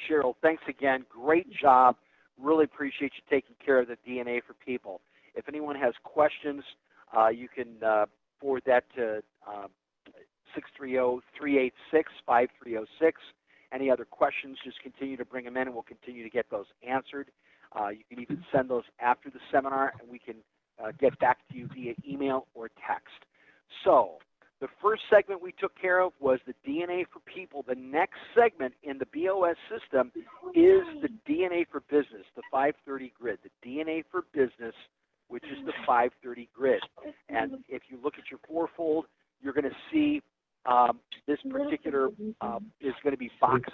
Speaker 2: Cheryl, thanks again. Great job. Really appreciate you taking care of the DNA for people. If anyone has questions, you can forward that to 630-386-5306. Any other questions, just continue to bring them in, and we'll continue to get those answered. You can even send those after the seminar, and we can get back to you via email or text. So the first segment we took care of was the DNA for people. The next segment in the BOS system is the DNA for business, the 530 grid, the DNA for business, which is the 530 grid. And if you look at your fourfold, you're going to see this particular is going to be box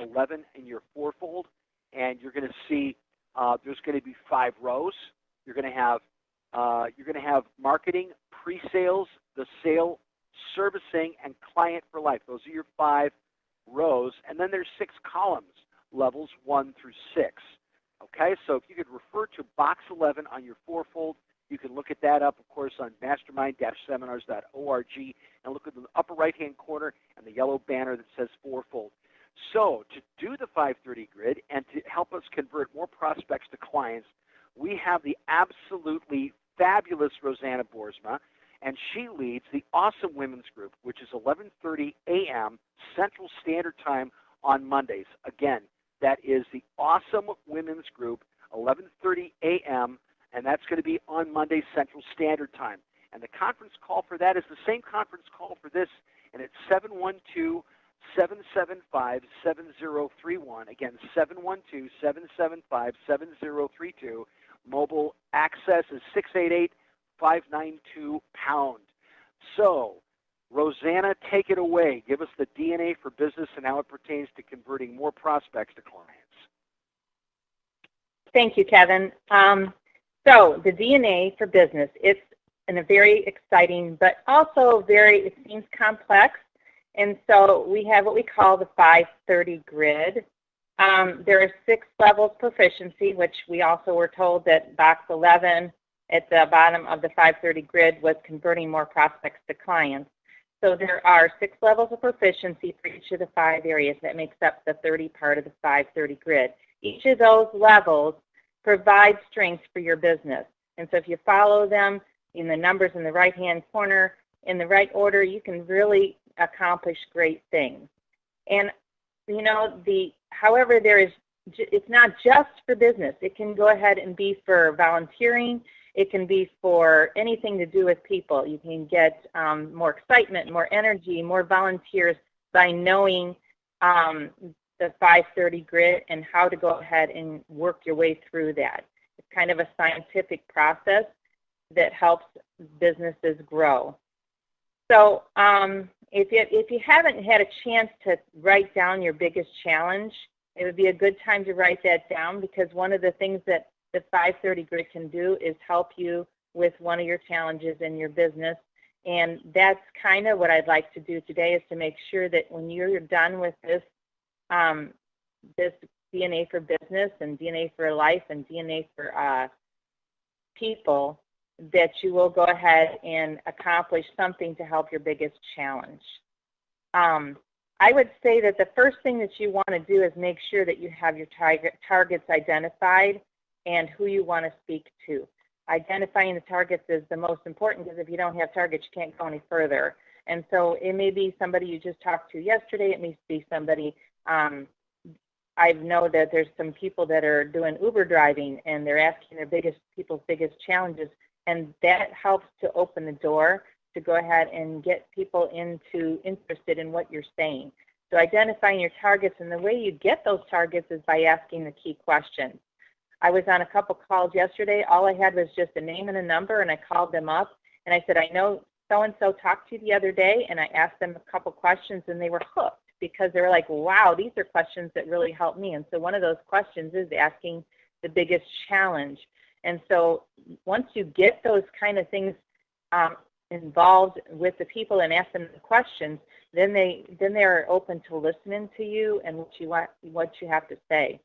Speaker 2: 11 in your fourfold, and you're going to see there's going to be 5 rows. You're going to have marketing, pre-sales, the sale, servicing, and client for life. Those are your 5 rows, and then there's 6 columns, levels 1 through 6. Okay, so if you could refer to box 11 on your fourfold, you can look at that up, of course, on mastermind-seminars.org, and look at the upper right-hand corner and the yellow banner that says fourfold. So to do the 530 grid and to help us convert more prospects to clients, we have the absolutely fabulous Rosanna Boersma, and she leads the Awesome Women's Group, which is 11:30 a.m. Central Standard Time on Mondays. Again, that is the Awesome Women's Group, 11:30 a.m., and that's going to be on Monday Central Standard Time. And the conference call for that is the same conference call for this, and it's 712-775-7031. Again, 712-775-7032. Mobile access is 688-592-POUND. So, Rosanna, take it away. Give us the DNA for business and how it pertains to converting more prospects to clients.
Speaker 6: Thank you, Kevin. So the DNA for business, it's a very exciting, but also it seems complex. And so we have what we call the 530 grid. There are 6 levels proficiency, which we also were told that box 11 at the bottom of the 530 grid was converting more prospects to clients. So there are 6 levels of proficiency for each of the 5 areas that makes up the 30 part of the 530 grid. Each of those levels provides strengths for your business. And so if you follow them in the numbers in the right-hand corner in the right order, you can really accomplish great things. And, you know, however, it's not just for business. It can go ahead and be for volunteering. It can be for anything to do with people. You can get more excitement, more energy, more volunteers by knowing the 530 grid and how to go ahead and work your way through that. It's kind of a scientific process that helps businesses grow. So if you haven't had a chance to write down your biggest challenge, it would be a good time to write that down, because one of the things that the 530 grid can do is help you with one of your challenges in your business. And that's kind of what I'd like to do today, is to make sure that when you're done with this DNA for business and DNA for life and DNA for people, that you will go ahead and accomplish something to help your biggest challenge. I would say that the first thing that you want to do is make sure that you have your targets identified and who you want to speak to. Identifying the targets is the most important, because if you don't have targets, you can't go any further. And so it may be somebody you just talked to yesterday. It may be somebody, I know that there's some people that are doing Uber driving, and they're asking people's biggest challenges, and that helps to open the door to go ahead and get people interested in what you're saying. So identifying your targets, and the way you get those targets is by asking the key questions. I was on a couple calls yesterday. All I had was just a name and a number, and I called them up, and I said, I know so-and-so talked to you the other day, and I asked them a couple questions, and they were hooked, because they were like, wow, these are questions that really help me. And so one of those questions is asking the biggest challenge. And so once you get those kind of things involved with the people and ask them the questions, then they're open to listening to you and what you have to say.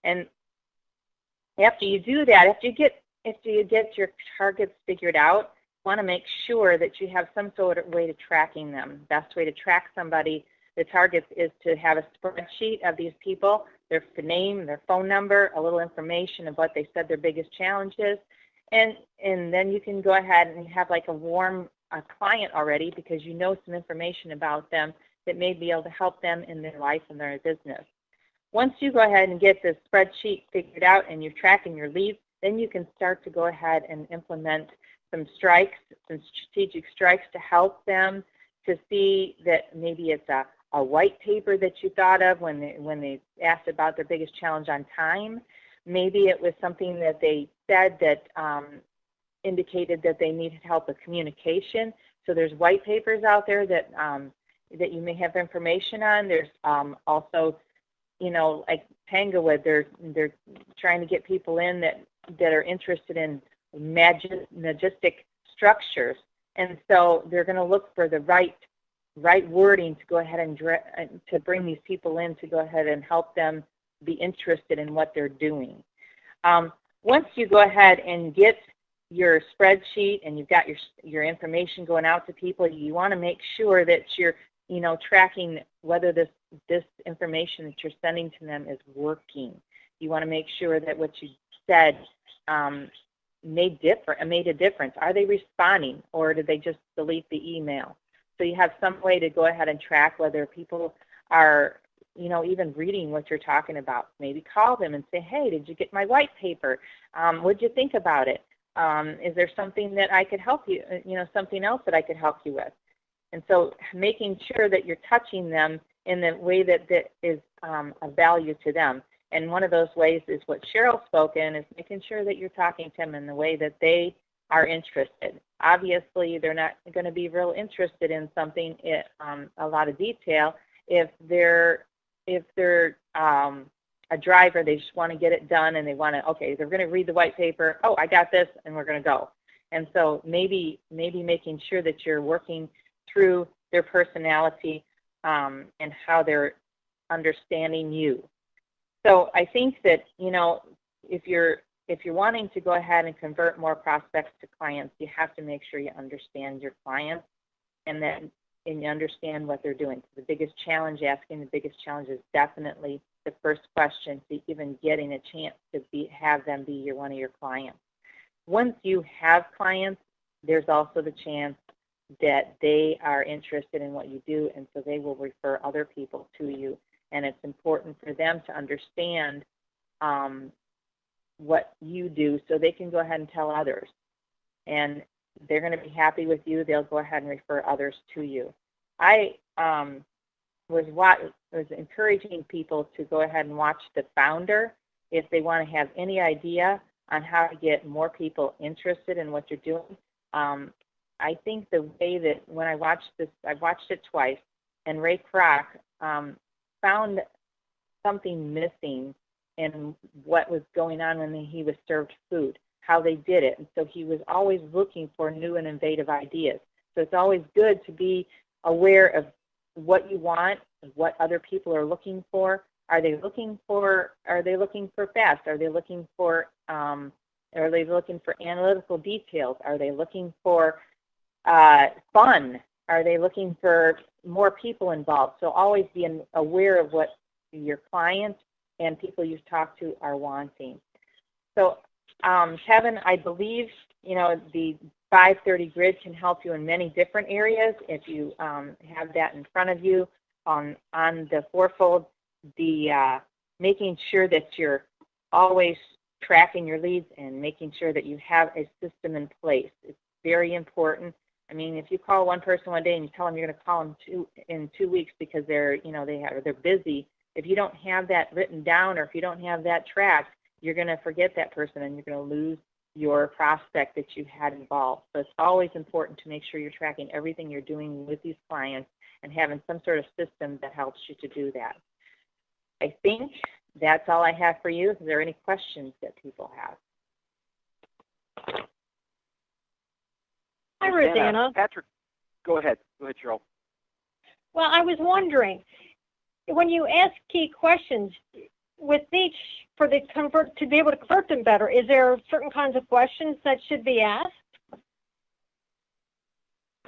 Speaker 6: And after you do that, after you get your targets figured out, want to make sure that you have some sort of way to tracking them. Best way to track somebody, the targets, is to have a spreadsheet of these people, their name, their phone number, a little information of what they said their biggest challenge is, and then you can go ahead and have like a warm client already because you know some information about them that may be able to help them in their life and their business. Once you go ahead and get this spreadsheet figured out and you're tracking your leads, then you can start to go ahead and implement some strikes, some strategic strikes to help them to see that maybe it's a white paper that you thought of when they asked about their biggest challenge on time. Maybe it was something that they said that indicated that they needed help with communication. So there's white papers out there that that you may have information on. There's also, you know, like Tanglewood, they're trying to get people in that are interested in magistic structures, and so they're going to look for the right wording to go ahead and to bring these people in to go ahead and help them be interested in what they're doing. Once you go ahead and get your spreadsheet and you've got your information going out to people, you want to make sure that you're, you know, tracking whether this information that you're sending to them is working. You want to make sure that what you said made a difference. Are they responding, or did they just delete the email? So you have some way to go ahead and track whether people are, you know, even reading what you're talking about. Maybe call them and say, hey, did you get my white paper? What'd you think about it? Is there something that I could help you, you know, something else that I could help you with? And so making sure that you're touching them in the way that is of value to them. And one of those ways is what Cheryl spoke in, is making sure that you're talking to them in the way that they are interested. Obviously, they're not going to be real interested in something in a lot of detail. If they're a driver, they just want to get it done, and they want to, okay, they're going to read the white paper. Oh, I got this, and we're going to go. And so maybe making sure that you're working through their personality and how they're understanding you. So I think that, you know, if you're wanting to go ahead and convert more prospects to clients, you have to make sure you understand your clients and you understand what they're doing. So the biggest challenge is definitely the first question to even getting a chance to have them be one of your clients. Once you have clients, there's also the chance that they are interested in what you do, and so they will refer other people to you. And it's important for them to understand what you do so they can go ahead and tell others. And they're going to be happy with you. They'll go ahead and refer others to you. I was encouraging people to go ahead and watch The Founder if they want to have any idea on how to get more people interested in what you're doing. I think the way that when I watched this, I watched it twice, and Ray Kroc found something missing in what was going on when he was served food, how they did it. And so he was always looking for new and innovative ideas. So it's always good to be aware of what you want, what other people are looking for. Are they looking for fast? Are they looking for analytical details? Are they looking for fun? Are they looking for more people involved? So always be aware of what your clients and people you've talked to are wanting. So Kevin, I believe, you know, the 530 grid can help you in many different areas. If you have that in front of you on the fourfold, the making sure that you're always tracking your leads and making sure that you have a system in place. It's very important. I mean, if you call one person one day and you tell them you're going to call them in 2 weeks because they're busy, if you don't have that written down or if you don't have that tracked, you're going to forget that person and you're going to lose your prospect that you had involved. So it's always important to make sure you're tracking everything you're doing with these clients and having some sort of system that helps you to do that. I think that's all I have for you. Is there any questions that people have?
Speaker 4: Hi, Rosanna.
Speaker 2: Patrick, go ahead. Go ahead, Cheryl.
Speaker 4: Well, I was wondering, when you ask key questions, with each, to be able to convert them better, is there certain kinds of questions that should be asked?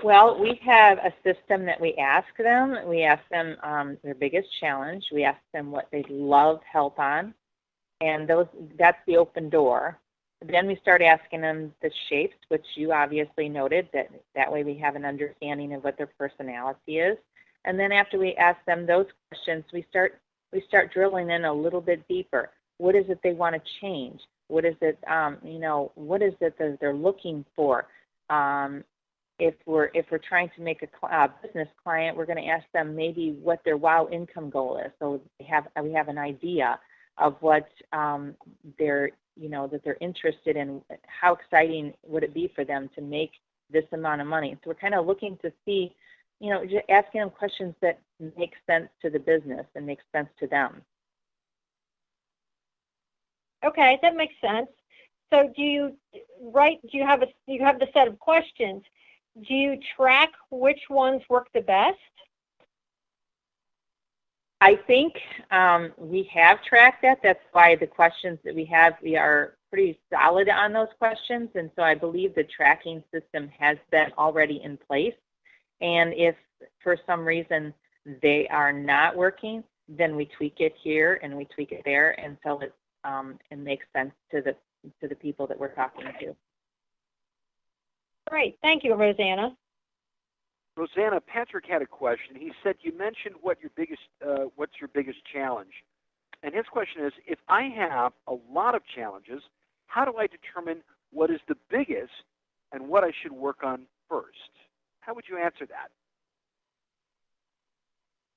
Speaker 6: Well, we have a system that we ask them. We ask them their biggest challenge. We ask them what they'd love help on, and that's the open door. Then we start asking them the shapes, which you obviously noted, that way we have an understanding of what their personality is. And then after we ask them those questions, we start drilling in a little bit deeper. What is it they want to change? What is it, what is it that they're looking for? If we're trying to make a business client, we're going to ask them maybe what their wow income goal is. So we have an idea of what that they're interested in. How exciting would it be for them to make this amount of money? So we're kind of looking to see, just asking them questions that make sense to the business and make sense to them.
Speaker 4: Okay, that makes sense. So do you have the set of questions? Do you track which ones work the best?
Speaker 6: I think we have tracked that. That's why the questions that we have, we are pretty solid on those questions. And so I believe the tracking system has been already in place. And if for some reason they are not working, then we tweak it here and we tweak it there until it makes sense to the people that we're talking to.
Speaker 4: Great. Thank you, Rosanna.
Speaker 2: Rosanna, Patrick had a question. He said you mentioned what's your biggest challenge? And his question is, if I have a lot of challenges, how do I determine what is the biggest and what I should work on first? How would you answer that?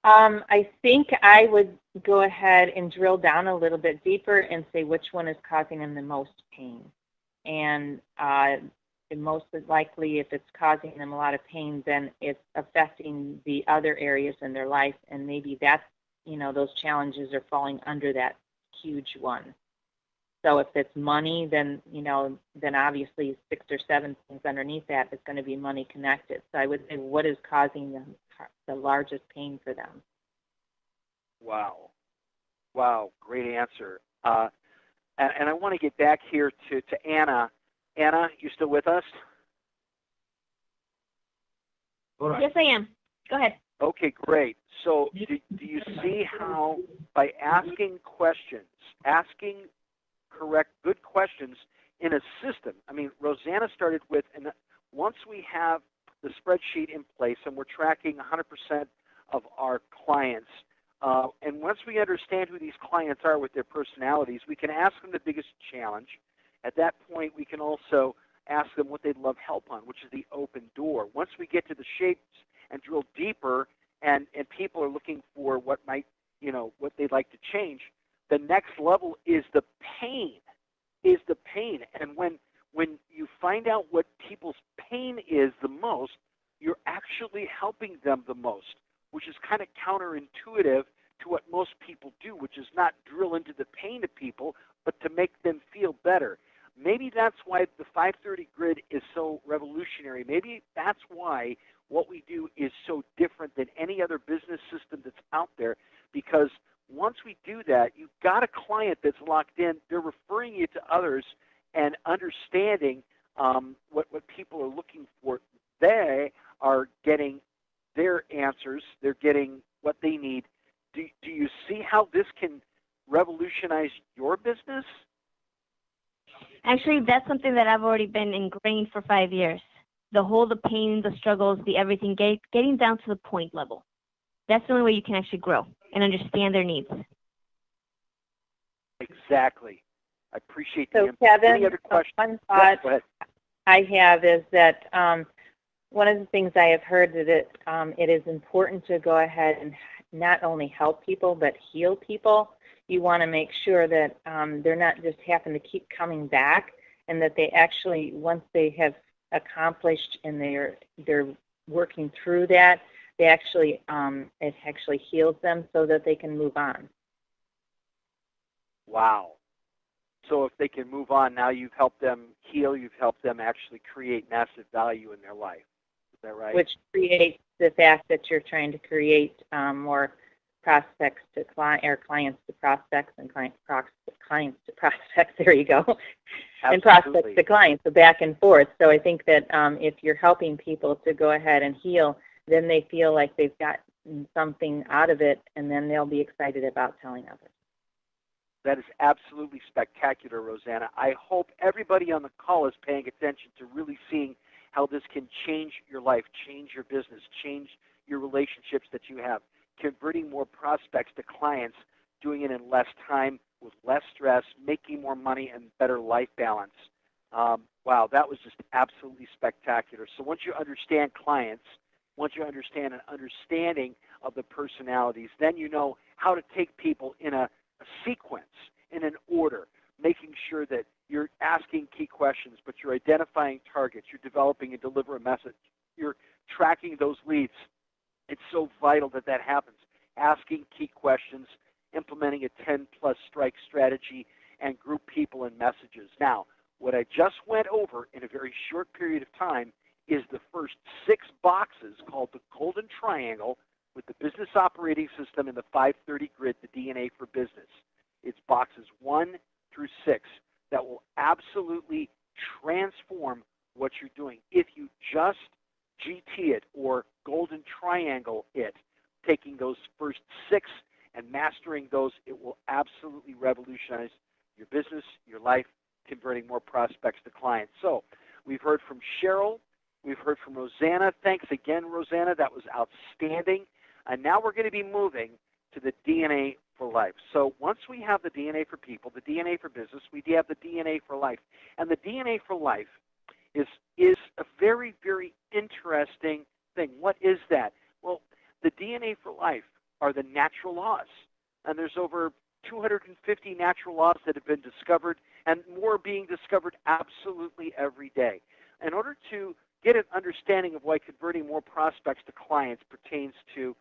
Speaker 6: I think I would go ahead and drill down a little bit deeper and say which one is causing them the most pain. And most likely, if it's causing them a lot of pain, then it's affecting the other areas in their life, and maybe that's, those challenges are falling under that huge one. So if it's money, then obviously 6 or 7 things underneath that is going to be money connected. So I would say, what is causing the largest pain for them?
Speaker 2: Wow, great answer. And I want to get back here to Anna. Anna, you still with us?
Speaker 8: Yes, I am. Go ahead.
Speaker 2: Okay, great. So do you see how by asking questions, asking good questions in a system, Rosanna started with, and once we have the spreadsheet in place and we're tracking 100% of our clients, and once we understand who these clients are with their personalities, we can ask them the biggest challenge. At that point, we can also ask them what they'd love help on, which is the open door. Once we get to the shapes and drill deeper, and people are looking for what what they'd like to change, the next level is the pain. And when you find out what people's pain is the most, you're actually helping them the most, which is kind of counterintuitive to what most people do, which is not drill into the pain of people, but to make them feel better. Maybe that's why the 530 grid is so revolutionary. Maybe that's why what we do is so different than any other business system that's out there, because once we do that, you've got a client that's locked in. They're referring you to others and understanding what people are looking for. They are getting their answers. They're getting what they need. Do you see how this can revolutionize your business?
Speaker 8: Actually, that's something that I've already been ingrained for 5 years. The pain, the struggles, the everything, getting down to the point level. That's the only way you can actually grow and understand their needs.
Speaker 2: Exactly. I appreciate the
Speaker 6: So,
Speaker 2: input.
Speaker 6: Kevin,
Speaker 2: Any other questions?
Speaker 6: one thought
Speaker 2: Go ahead.
Speaker 6: I have is that one of the things I have heard that it is important to go ahead and not only help people but heal people. You want to make sure that they're not just having to keep coming back, and that they actually, once they have accomplished and they're working through that, they actually it actually heals them so that they can move on.
Speaker 2: Wow. So if they can move on, now you've helped them heal, you've helped them actually create massive value in their life. Is that right?
Speaker 6: Which creates the fact that you're trying to create more prospects to client or clients to prospects and clients to prospects. There you go. And prospects to clients, so back and forth. So I think that if you're helping people to go ahead and heal, then they feel like they've got something out of it, and then they'll be excited about telling others.
Speaker 2: That is absolutely spectacular, Rosanna. I hope everybody on the call is paying attention to really seeing how this can change your life, change your business, change your relationships that you have, converting more prospects to clients, doing it in less time, with less stress, making more money, and better life balance. Wow, that was just absolutely spectacular. So once you understand clients, once you understand an understanding of the personalities, then you know how to take people in a sequence, in an order, making sure that you're asking key questions, but you're identifying targets, you're developing and deliver a message, you're tracking those leads. It's so vital that that happens. Asking key questions, implementing a 10-plus strike strategy, and group people and messages. Now, what I just went over in a very short period of time is the first 6 boxes called the Golden Triangle with the Business Operating System and the 530 Grid, the DNA for Business. It's boxes 1 through 6 that will absolutely transform what you're doing. If you just GT it or Golden Triangle it, taking those first 6 and mastering those, it will absolutely revolutionize your business, your life, converting more prospects to clients. So we've heard from Cheryl. We've heard from Rosanna. Thanks again, Rosanna. That was outstanding. And now we're going to be moving to the DNA for life. So once we have the DNA for people, the DNA for business, we have the DNA for life. And the DNA for life is a very, very interesting thing. What is that? Well, the DNA for life are the natural laws. And there's over 250 natural laws that have been discovered, and more being discovered absolutely every day. In order to get an understanding of why converting more prospects to clients pertains to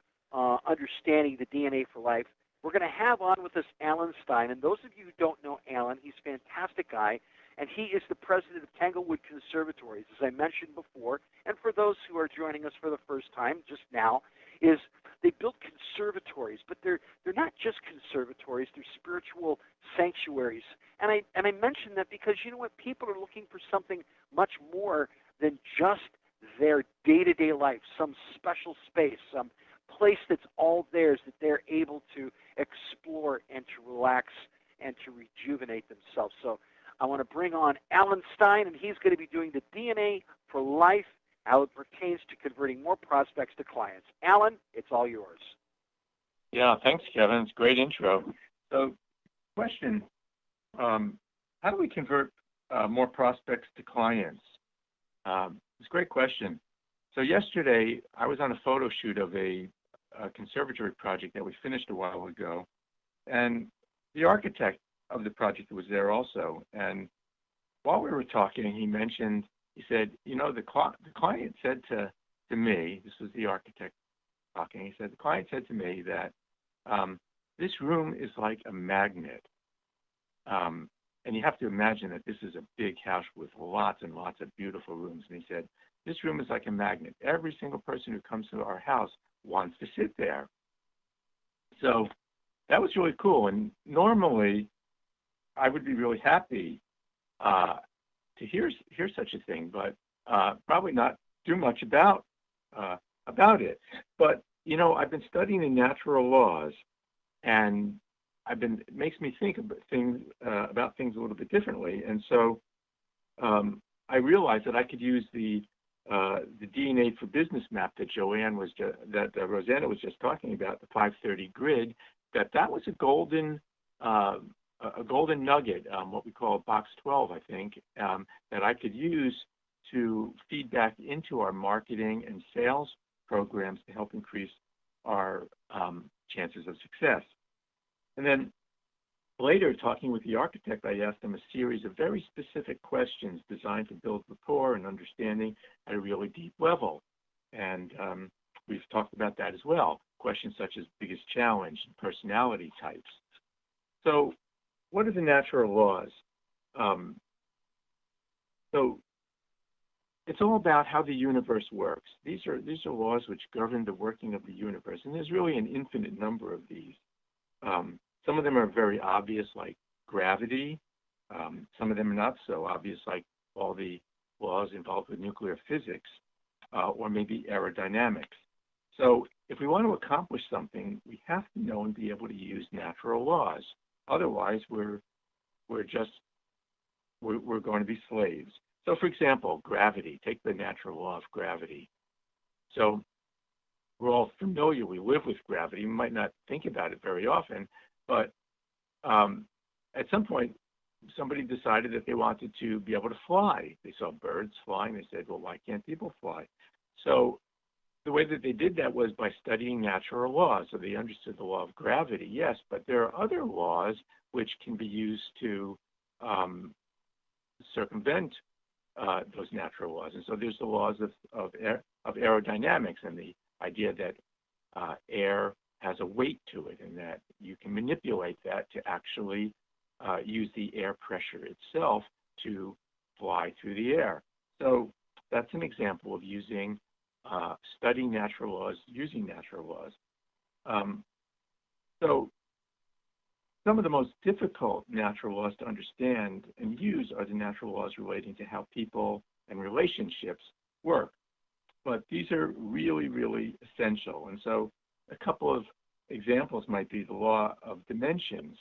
Speaker 2: understanding the DNA for life, we're going to have on with us Alan Stein. And those of you who don't know Alan, he's a fantastic guy, and he is the president of Tanglewood Conservatories, as I mentioned before. And for those who are joining us for the first time just now, is they build conservatories, but they're not just conservatories, they're spiritual sanctuaries. And I mention that because, you know what, people are looking for something much more than just their day-to-day life, some special space, some place that's all theirs that they're able to explore and to relax and to rejuvenate themselves. So I want to bring on Alan Stein, and he's going to be doing the DNA for life, how it pertains to converting more prospects to clients. Alan, it's all yours.
Speaker 5: Yeah, thanks, Kevin. It's a great intro. So, question, how do we convert more prospects to clients? It's a great question. So yesterday, I was on a photo shoot of a conservatory project that we finished a while ago, and the architect of the project was there also. And while we were talking, he said, you know, the client said to me, this was the architect talking, he said, the client said to me that this room is like a magnet. And you have to imagine that this is a big house with lots and lots of beautiful rooms. And he said, this room is like a magnet. Every single person who comes to our house wants to sit there. So that was really cool. And normally I would be really happy to hear such a thing, but probably not do much about it. But, you know, I've been studying the natural laws, and it makes me think about things a little bit differently. And so I realized that I could use the DNA for business map that Rosanna was just talking about, the 530 grid. That was a golden nugget, what we call box 12, I think, that I could use to feed back into our marketing and sales programs to help increase our chances of success. And then later, talking with the architect, I asked him a series of very specific questions designed to build rapport and understanding at a really deep level. And we've talked about that as well. Questions such as biggest challenge and personality types. So what are the natural laws? So it's all about how the universe works. These are laws which govern the working of the universe, and there's really an infinite number of these. Some of them are very obvious, like gravity. Some of them are not so obvious, like all the laws involved with nuclear physics, or maybe aerodynamics. So if we want to accomplish something, we have to know and be able to use natural laws. Otherwise, we're going to be slaves. So, for example, gravity. Take the natural law of gravity. So we're all familiar. We live with gravity. We might not think about it very often, but at some point, somebody decided that they wanted to be able to fly. They saw birds flying. They said, well, why can't people fly? So the way that they did that was by studying natural laws. So they understood the law of gravity, yes, but there are other laws which can be used to circumvent those natural laws. And so there's the laws of aerodynamics, and the idea that air has a weight to it, and that you can manipulate that to actually use the air pressure itself to fly through the air. So that's an example of using studying natural laws, using natural laws. So some of the most difficult natural laws to understand and use are the natural laws relating to how people and relationships work. But these are really, really essential. And so a couple of examples might be the law of dimensions.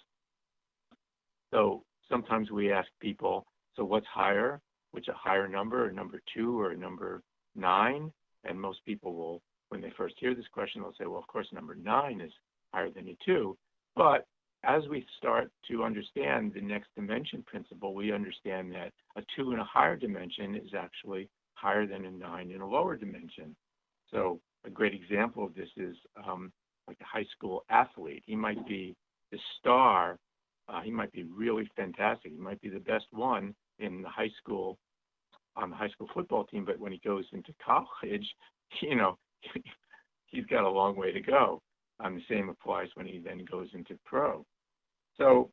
Speaker 5: So sometimes we ask people, so what's higher? Which a higher number, a number 2 or a number 9? And most people will, when they first hear this question, they'll say, well, of course, number 9 is higher than a 2. But as we start to understand the next dimension principle, we understand that a 2 in a higher dimension is actually higher than a 9 in a lower dimension. So a great example of this is like a high school athlete. He might be the star. He might be really fantastic. He might be the best one in the high school, on the high school football team. But when he goes into college, he's got a long way to go. The same applies when he then goes into pro. So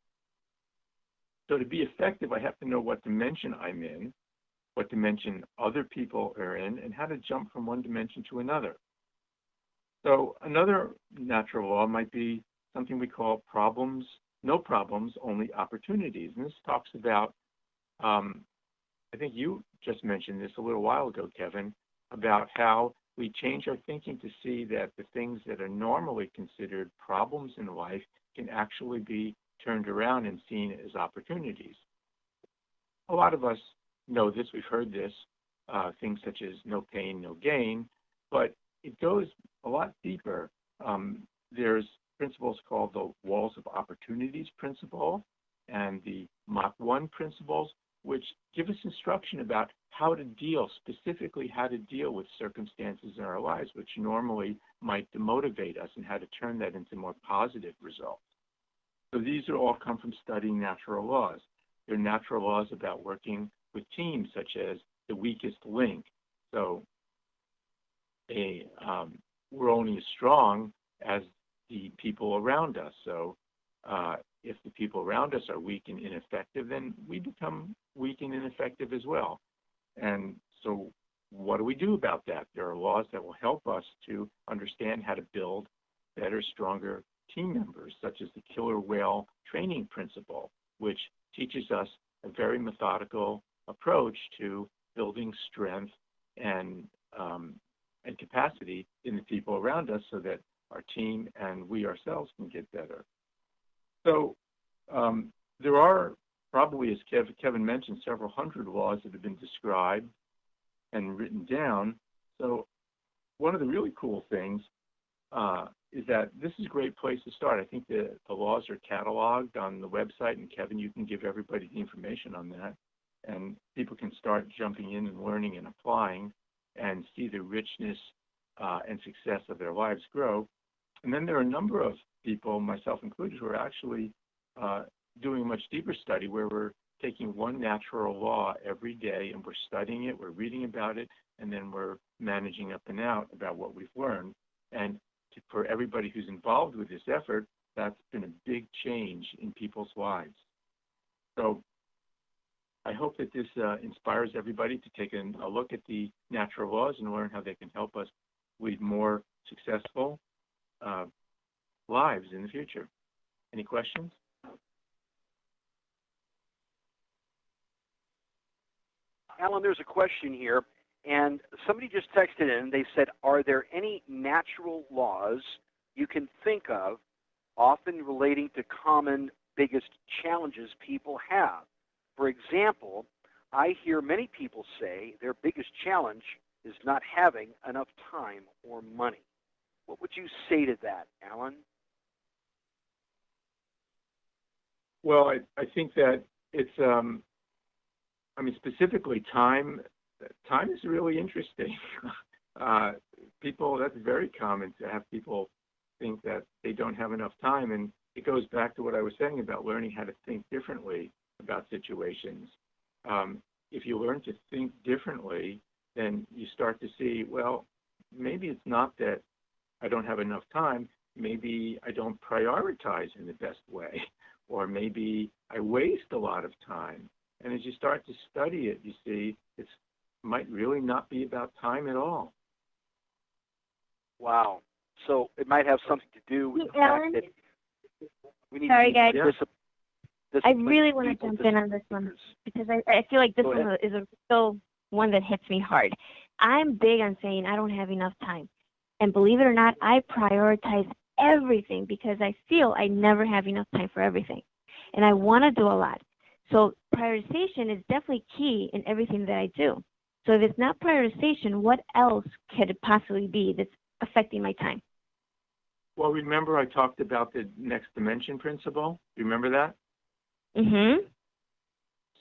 Speaker 5: to be effective, I have to know what dimension I'm in, what dimension other people are in, and how to jump from one dimension to another. So another natural law might be something we call problems, no problems, only opportunities. And this talks about, I think you just mentioned this a little while ago, Kevin, about how we change our thinking to see that the things that are normally considered problems in life can actually be turned around and seen as opportunities. A lot of us know this, we've heard this, things such as no pain, no gain, but it goes a lot deeper. There's principles called the Walls of Opportunities principle and the Mach 1 principles, which give us instruction about how to deal, specifically how to deal with circumstances in our lives which normally might demotivate us, and how to turn that into more positive results. So these are all come from studying natural laws. There are natural laws about working with teams, such as the weakest link. So we're only as strong as the people around us. So if the people around us are weak and ineffective, then we become weak and ineffective as well. And so what do we do about that? There are laws that will help us to understand how to build better, stronger team members, such as the killer whale training principle, which teaches us a very methodical approach to building strength and capacity in the people around us so that our team and we ourselves can get better. So there are probably, as Kevin mentioned, several hundred laws that have been described and written down. So one of the really cool things is that this is a great place to start. I think the laws are cataloged on the website, and Kevin, you can give everybody the information on that, and people can start jumping in and learning and applying and see the richness and success of their lives grow. And then there are a number of people, myself included, who are actually doing a much deeper study where we're taking one natural law every day and we're studying it, we're reading about it, and then we're managing up and out about what we've learned. And for everybody who's involved with this effort, that's been a big change in people's lives. So I hope that this inspires everybody to take a look at the natural laws and learn how they can help us lead more successful lives in the future. Any questions?
Speaker 2: Alan, there's a question here, and somebody just texted in. They said, are there any natural laws you can think of, often relating to common biggest challenges people have? For example, I hear many people say their biggest challenge is not having enough time or money. What would you say to that, Alan?
Speaker 5: Well, I think that it's, specifically time is really interesting. That's very common to have people think that they don't have enough time. And it goes back to what I was saying about learning how to think differently about situations. If you learn to think differently, then you start to see, well, maybe it's not that I don't have enough time. Maybe I don't prioritize in the best way, or maybe I waste a lot of time. And as you start to study it, you see it might really not be about time at all.
Speaker 2: Wow. So it might have something to do with the fact that we need
Speaker 8: Sorry,
Speaker 2: to be
Speaker 8: guys. I really want to jump in on this one because I feel like this one is still one that hits me hard. I'm big on saying I don't have enough time. And believe it or not, I prioritize everything because I feel I never have enough time for everything. And I want to do a lot. So prioritization is definitely key in everything that I do. So if it's not prioritization, what else could it possibly be that's affecting my time?
Speaker 5: Well, remember I talked about the next dimension principle? Remember that?
Speaker 8: Mm-hmm.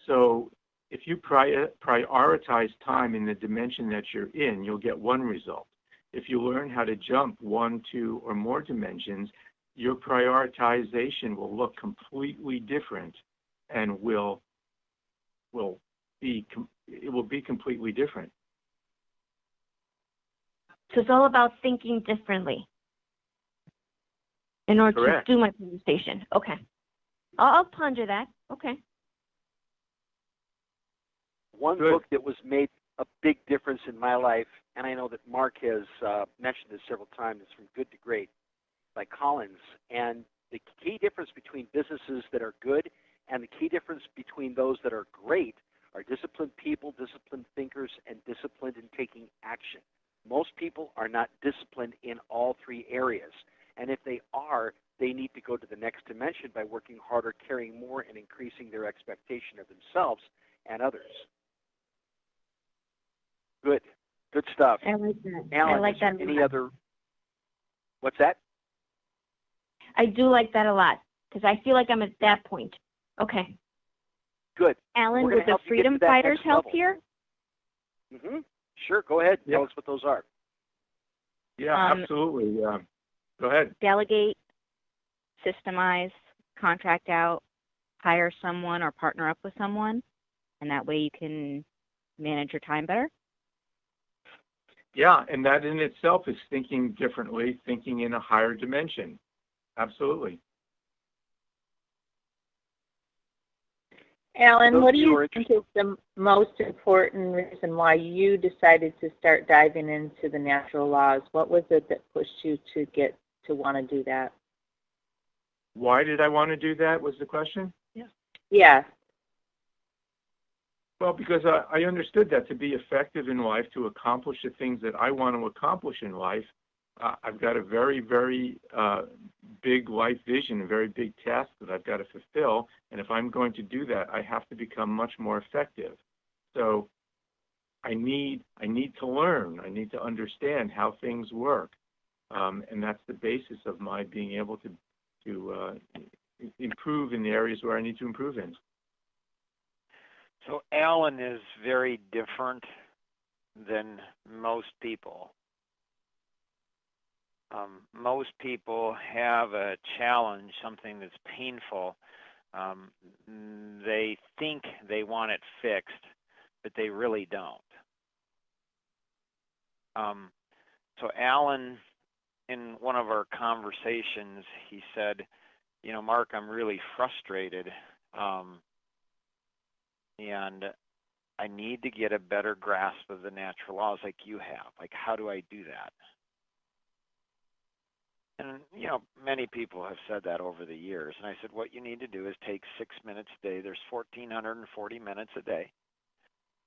Speaker 5: So if you prioritize time in the dimension that you're in, you'll get one result. If you learn how to jump 1, 2, or more dimensions, your prioritization will look completely different and it will be completely different.
Speaker 8: So it's all about thinking differently in order
Speaker 5: Correct.
Speaker 8: to do my presentation. Okay. I'll ponder that. Okay.
Speaker 2: One
Speaker 5: Good.
Speaker 2: book that was made a big difference in my life, and I know that Mark has mentioned this several times, is From Good to Great by Collins. And the key difference between businesses that are good and the key difference between those that are great are disciplined people, disciplined thinkers, and disciplined in taking action. Most people are not disciplined in all three areas. And if they are, they need to go to the next dimension by working harder, caring more, and increasing their expectation of themselves and others. Good. Good stuff.
Speaker 8: I like that.
Speaker 2: Alan,
Speaker 8: I like that.
Speaker 2: any other? What's that?
Speaker 8: I do like that a lot because I feel like I'm at that point. Okay.
Speaker 2: Good.
Speaker 8: Alan,
Speaker 2: We're
Speaker 8: would
Speaker 2: gonna
Speaker 8: the
Speaker 2: help you get
Speaker 8: freedom
Speaker 2: to that
Speaker 8: fighters
Speaker 2: next
Speaker 8: help
Speaker 2: level.
Speaker 8: here?
Speaker 2: Mm-hmm. Sure. Go ahead.
Speaker 5: Yeah.
Speaker 2: Tell us what those are.
Speaker 5: Yeah, absolutely. Go ahead.
Speaker 11: Delegate, systemize, contract out, hire someone or partner up with someone, and that way you can manage your time better.
Speaker 5: Yeah, and that in itself is thinking differently, thinking in a higher dimension. Absolutely.
Speaker 6: Alan,
Speaker 2: Those
Speaker 6: what do
Speaker 2: of you who
Speaker 6: you
Speaker 2: are
Speaker 6: think is the most important reason why you decided to start diving into the natural laws? What was it that pushed you to want to do that?
Speaker 5: Why did I want to do that was the question?
Speaker 6: Yeah.
Speaker 5: Well, because I understood that to be effective in life, to accomplish the things that I want to accomplish in life, I've got a very, very big life vision, a very big task that I've got to fulfill. And if I'm going to do that, I have to become much more effective. So I need to learn. I need to understand how things work. And that's the basis of my being able to improve in the areas where I need to improve in.
Speaker 10: So Alan is very different than most people. Most people have a challenge, something that's painful. They think they want it fixed, but they really don't. So Alan, in one of our conversations, he said, Mark, I'm really frustrated. and I need to get a better grasp of the natural laws like you have. Like, how do I do that? And, many people have said that over the years. And I said, what you need to do is take 6 minutes a day. There's 1,440 minutes a day.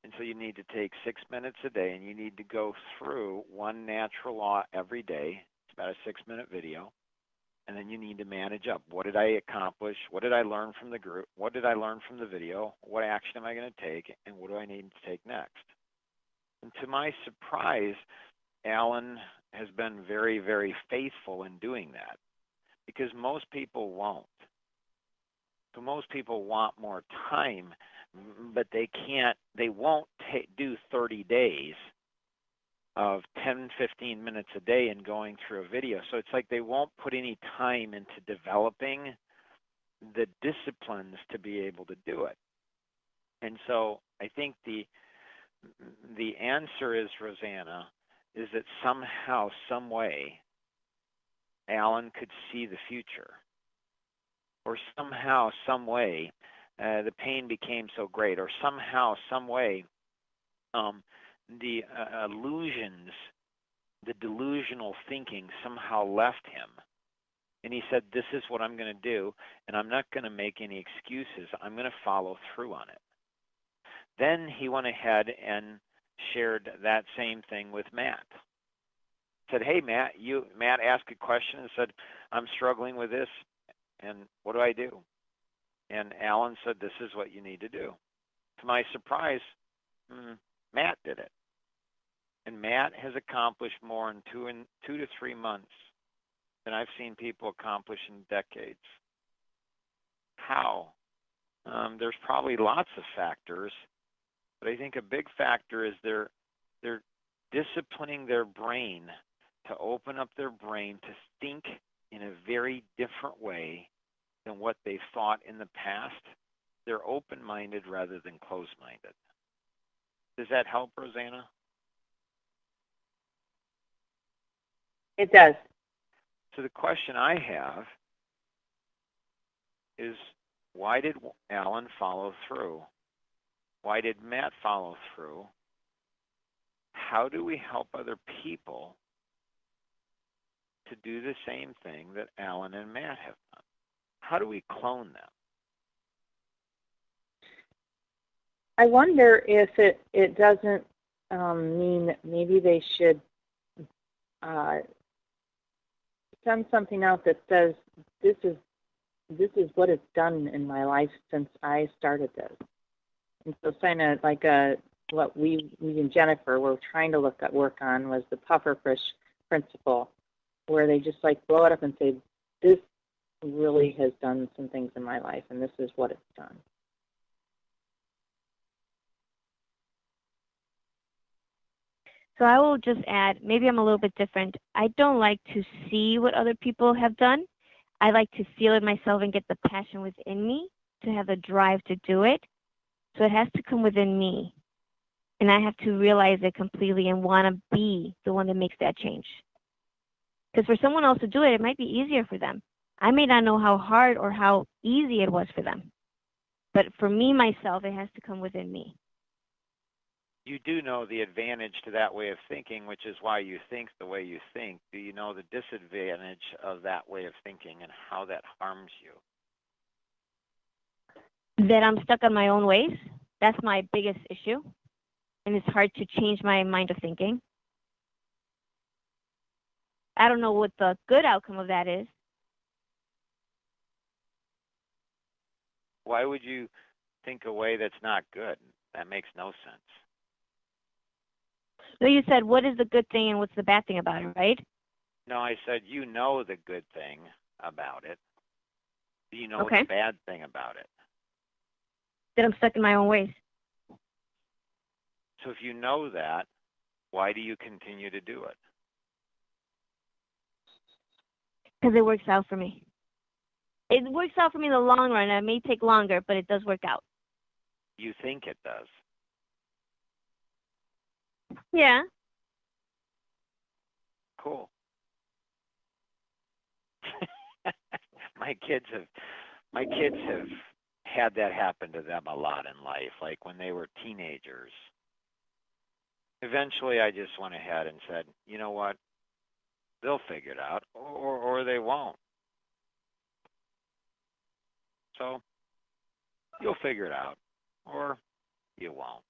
Speaker 10: And so you need to take 6 minutes a day, and you need to go through one natural law every day. It's about a 6-minute video. And then you need to manage up. What did I accomplish? What did I learn from the group? What did I learn from the video? What action am I going to take? And what do I need to take next? And to my surprise, Alan has been very, very faithful in doing that, because most people won't. So most people want more time, but they won't do 30 days of 10, 15 minutes a day and going through a video. So it's like they won't put any time into developing the disciplines to be able to do it. And so I think the answer is, Rosanna, is that somehow, some way, Alan could see the future. Or somehow, some way, the pain became so great. Or somehow, some way, the illusions, the delusional thinking somehow left him. And he said, this is what I'm going to do, and I'm not going to make any excuses. I'm going to follow through on it. Then he went ahead and shared that same thing with Matt. Said, hey, Matt asked a question and said, I'm struggling with this, and what do I do? And Alan said, this is what you need to do. To my surprise, Matt did it. And Matt has accomplished more in 2 to 3 months than I've seen people accomplish in decades. How? There's probably lots of factors, but I think a big factor is they're disciplining their brain to open up their brain to think in a very different way than what they've thought in the past. They're open-minded rather than closed-minded. Does that help, Rosanna?
Speaker 6: It does.
Speaker 10: So the question I have is, why did Alan follow through? Why did Matt follow through? How do we help other people to do the same thing that Alan and Matt have done? How do we clone them?
Speaker 6: I wonder if it doesn't mean that maybe they should send something out that says, this is what it's done in my life since I started this. And so kind of like what we and Jennifer were trying to work on was the pufferfish principle, where they just like blow it up and say, this really has done some things in my life, and this is what it's done.
Speaker 8: So I will just add, maybe I'm a little bit different. I don't like to see what other people have done. I like to feel it myself and get the passion within me to have the drive to do it. So it has to come within me. And I have to realize it completely and want to be the one that makes that change. Because for someone else to do it, it might be easier for them. I may not know how hard or how easy it was for them. But for me, myself, it has to come within me.
Speaker 10: You do know the advantage to that way of thinking, which is why you think the way you think. Do you know the disadvantage of that way of thinking and how that harms you?
Speaker 8: That I'm stuck on my own ways. That's my biggest issue. And it's hard to change my mind of thinking. I don't know what the good outcome of that is.
Speaker 10: Why would you think a way that's not good? That makes no sense.
Speaker 8: So you said, what is the good thing and what's the bad thing about it, right?
Speaker 10: No, I said you know the good thing about it. Do you know
Speaker 8: Okay.
Speaker 10: the bad thing about it?
Speaker 8: That I'm stuck in my own ways.
Speaker 10: So if you know that, why do you continue to do it?
Speaker 8: Because it works out for me. It works out for me in the long run. It may take longer, but it does work out.
Speaker 10: You think it does.
Speaker 8: Yeah.
Speaker 10: Cool. My kids have had that happen to them a lot in life, like when they were teenagers. Eventually, I just went ahead and said, you know what? They'll figure it out, or they won't. So you'll figure it out, or you won't.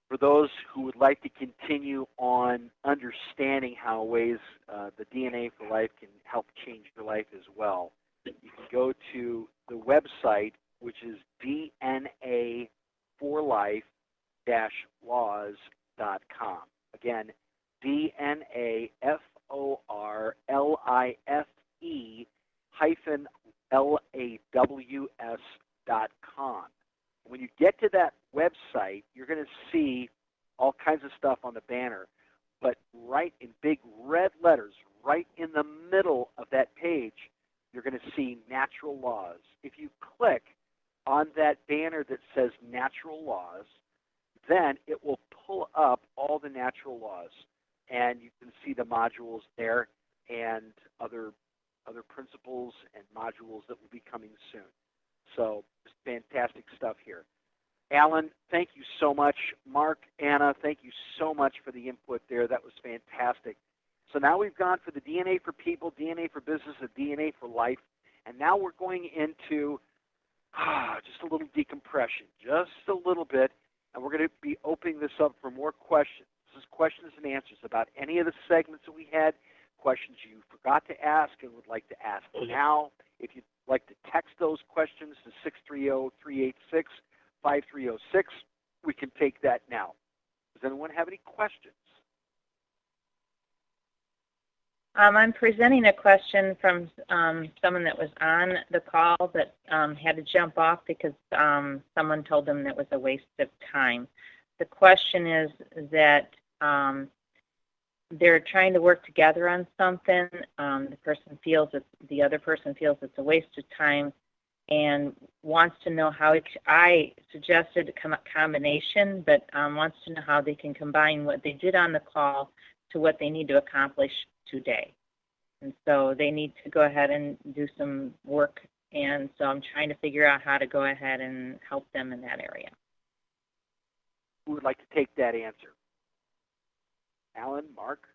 Speaker 2: For those who would like to continue on understanding how ways the DNA for Life can help change your life as well, you can go to the website, which is dnaforlife-laws.com. Again, dnaforlife-laws.com. When you get to that website, you're going to see all kinds of stuff on the banner, but right in big red letters, right in the middle of that page, you're going to see natural laws. If you click on that banner that says natural laws, then it will pull up all the natural laws, and you can see the modules there and other principles and modules that will be coming soon. So it's fantastic stuff here. Alan, thank you so much. Mark, Anna, thank you so much for the input there. That was fantastic. So now we've gone for the DNA for people, DNA for business, and DNA for life. And now we're going into just a little decompression, just a little bit. And we're going to be opening this up for more questions. This is questions and answers about any of the segments that we had, questions you forgot to ask and would like to ask now. If you'd like to text those questions to 630-386-5306, we can take that now. Does anyone have any questions?
Speaker 6: I'm presenting a question from someone that was on the call that had to jump off because someone told them that was a waste of time. The question is that they're trying to work together on something. The other person feels it's a waste of time and wants to know how I suggested a combination, but wants to know how they can combine what they did on the call to what they need to accomplish today. And so they need to go ahead and do some work, and so I'm trying to figure out how to go ahead and help them in that area.
Speaker 2: Who would like to take that answer? Alan, Mark?